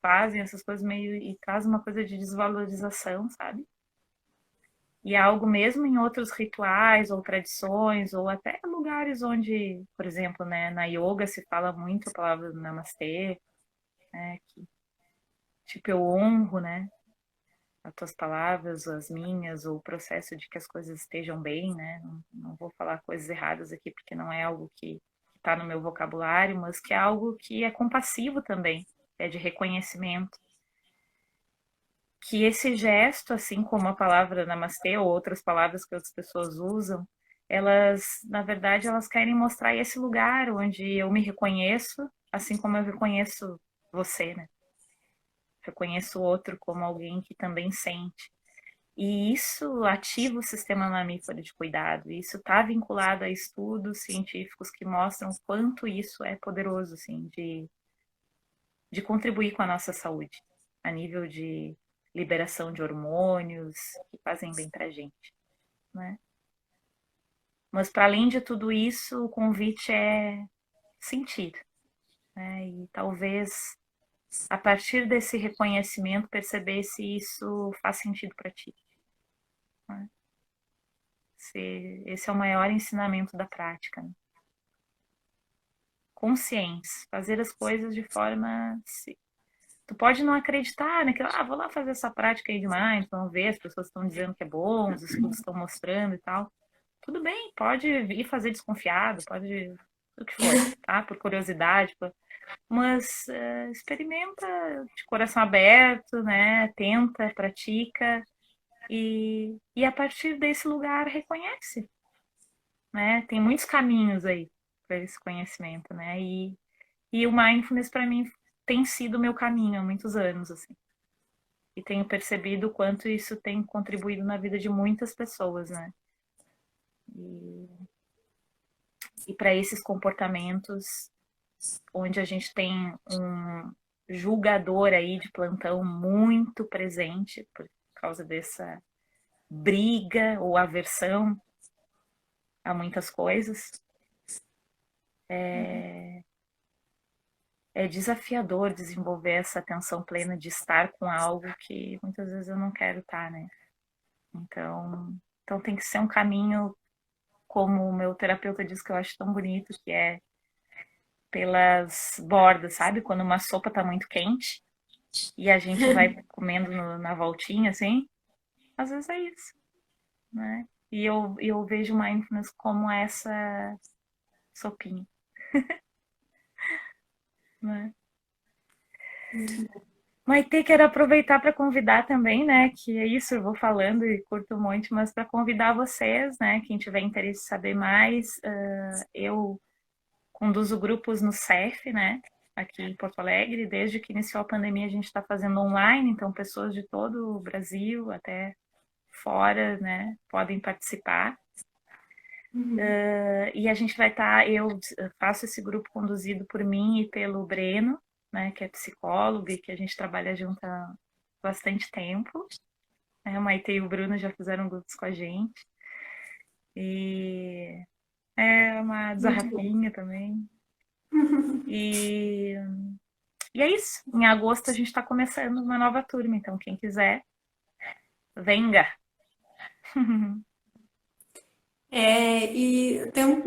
fazem essas coisas meio e traz uma coisa de desvalorização, sabe? E é algo mesmo em outros rituais ou tradições, ou até lugares onde, por exemplo, né, na yoga se fala muito a palavra namastê, né, que, tipo, eu honro, né, as tuas palavras, as minhas, ou o processo de que as coisas estejam bem, né, não vou falar coisas erradas aqui, porque não é algo que está no meu vocabulário, mas que é algo que é compassivo também, é de reconhecimento. Que esse gesto, assim como a palavra namastê ou outras palavras que outras pessoas usam, elas, na verdade, elas querem mostrar esse lugar onde eu me reconheço, assim como eu reconheço você, né? Reconheço o outro como alguém que também sente. E isso ativa o sistema mamífero de cuidado. Isso está vinculado a estudos científicos que mostram o quanto isso é poderoso, assim, de contribuir com a nossa saúde, a nível de liberação de hormônios que fazem bem para a gente, né? Mas para além de tudo isso, o convite é sentir, né? E talvez a partir desse reconhecimento perceber se isso faz sentido para ti, né? Esse é o maior ensinamento da prática, né? Consciência, fazer as coisas de forma. Tu pode não acreditar, né? Que, vou lá fazer essa prática aí demais, vamos ver, as pessoas estão dizendo que é bom, os estudos estão mostrando e tal. Tudo bem, pode ir fazer desconfiado, pode o que for, tá? Por curiosidade, mas experimenta de coração aberto, né? Tenta, pratica e a partir desse lugar reconhece, né? Tem muitos caminhos aí para esse conhecimento, né? E o mindfulness para mim tem sido o meu caminho há muitos anos, assim. E tenho percebido o quanto isso tem contribuído na vida de muitas pessoas, né? E para esses comportamentos, onde a gente tem um julgador aí de plantão muito presente por causa dessa briga ou aversão a muitas coisas, é desafiador desenvolver essa atenção plena de estar com algo que muitas vezes eu não quero estar, né? Então tem que ser um caminho, como o meu terapeuta diz que eu acho tão bonito, que é pelas bordas, sabe? Quando uma sopa tá muito quente e a gente vai comendo na voltinha, assim, às vezes é isso, né? E eu vejo mindfulness como essa sopinha, né? Maite, quero aproveitar para convidar também, né? Que é isso, eu vou falando e curto um monte, mas para convidar vocês, né? Quem tiver interesse em saber mais, eu conduzo grupos no CEF, né? Aqui em Porto Alegre. Desde que iniciou a pandemia, a gente está fazendo online, então pessoas de todo o Brasil, até fora, né? Podem participar. E a gente vai estar, eu faço esse grupo conduzido por mim e pelo Breno, né, que é psicólogo e que a gente trabalha junto há bastante tempo. O Maite e o Bruno já fizeram grupos com a gente. E é uma desarrafinha também. E é isso. Em agosto a gente está começando uma nova turma, então quem quiser, venga!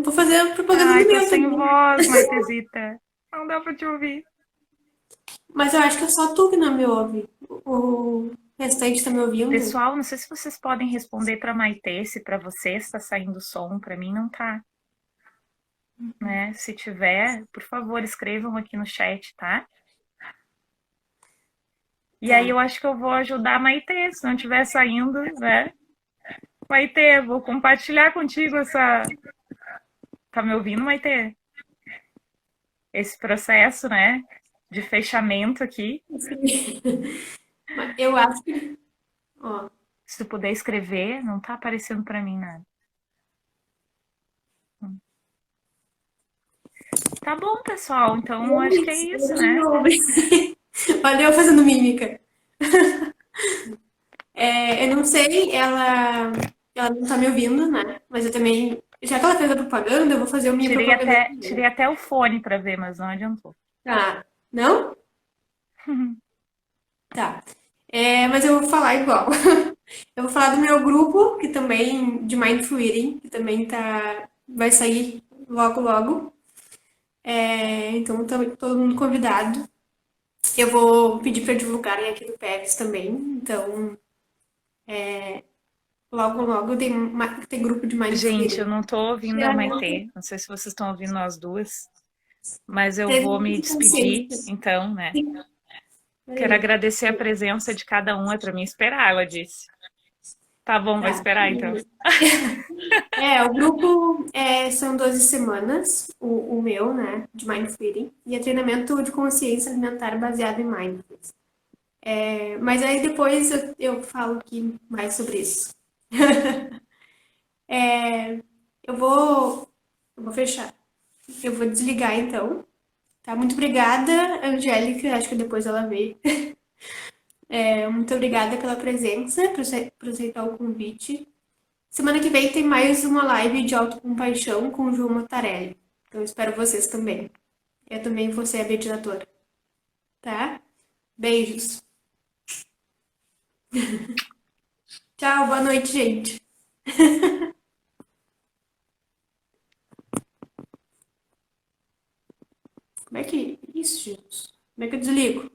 Vou fazer a propaganda Ai, do tô meu sem também. voz, Maitezita. Não dá pra te ouvir. Mas eu acho que é só tu que não me ouve. O restante tá me ouvindo? Pessoal, não sei se vocês podem responder para Maite, se para vocês está saindo som, para mim não tá, né? Se tiver, por favor, escrevam aqui no chat, tá? E aí Tá. eu acho que eu vou ajudar a Maite, se não estiver saindo, né? Maite, vou compartilhar contigo essa. Tá me ouvindo, Maite? Esse processo, né? De fechamento aqui. Mas eu acho que. Ó. Se tu puder escrever, não tá aparecendo para mim nada. Tá bom, pessoal. Então acho que é isso, né? Valeu fazendo mímica. Eu não sei, ela não tá me ouvindo, né? Mas eu também, já que ela fez a propaganda, eu vou fazer a minha propaganda Tirei também. até o fone para ver, mas não adiantou. Tá. Não? Tá. Mas eu vou falar igual. Eu vou falar do meu grupo, que também, de Mindful Eating, que também vai sair logo, logo. Então, todo mundo convidado. Eu vou pedir para divulgarem aqui do PEX também. Então, logo, logo tem grupo de Mindful Gente, eu Eating. não tô ouvindo a Maitê. Não sei se vocês estão ouvindo as duas, mas eu vou me Teve despedir, consciência. então, né? Quero Peraí. agradecer a presença de cada um, é para mim esperar, ela disse. Tá bom, vou Tá. esperar então. O grupo são 12 semanas, o meu, né, de Mindful Eating, e é treinamento de consciência alimentar baseado em Mindfulness. Mas aí depois eu falo aqui mais sobre isso. Eu vou fechar. Eu vou desligar então. Tá? Muito obrigada, Angélica. Acho que depois ela veio. Muito obrigada pela presença, por aceitar o convite. Semana que vem tem mais uma live de autocompaixão com o João Motarelli. Então eu espero vocês também. Eu também vou ser a mediadora. Tá? Beijos. Tchau, boa noite, gente. Como é que. Isso, Jesus. Como é que eu desligo?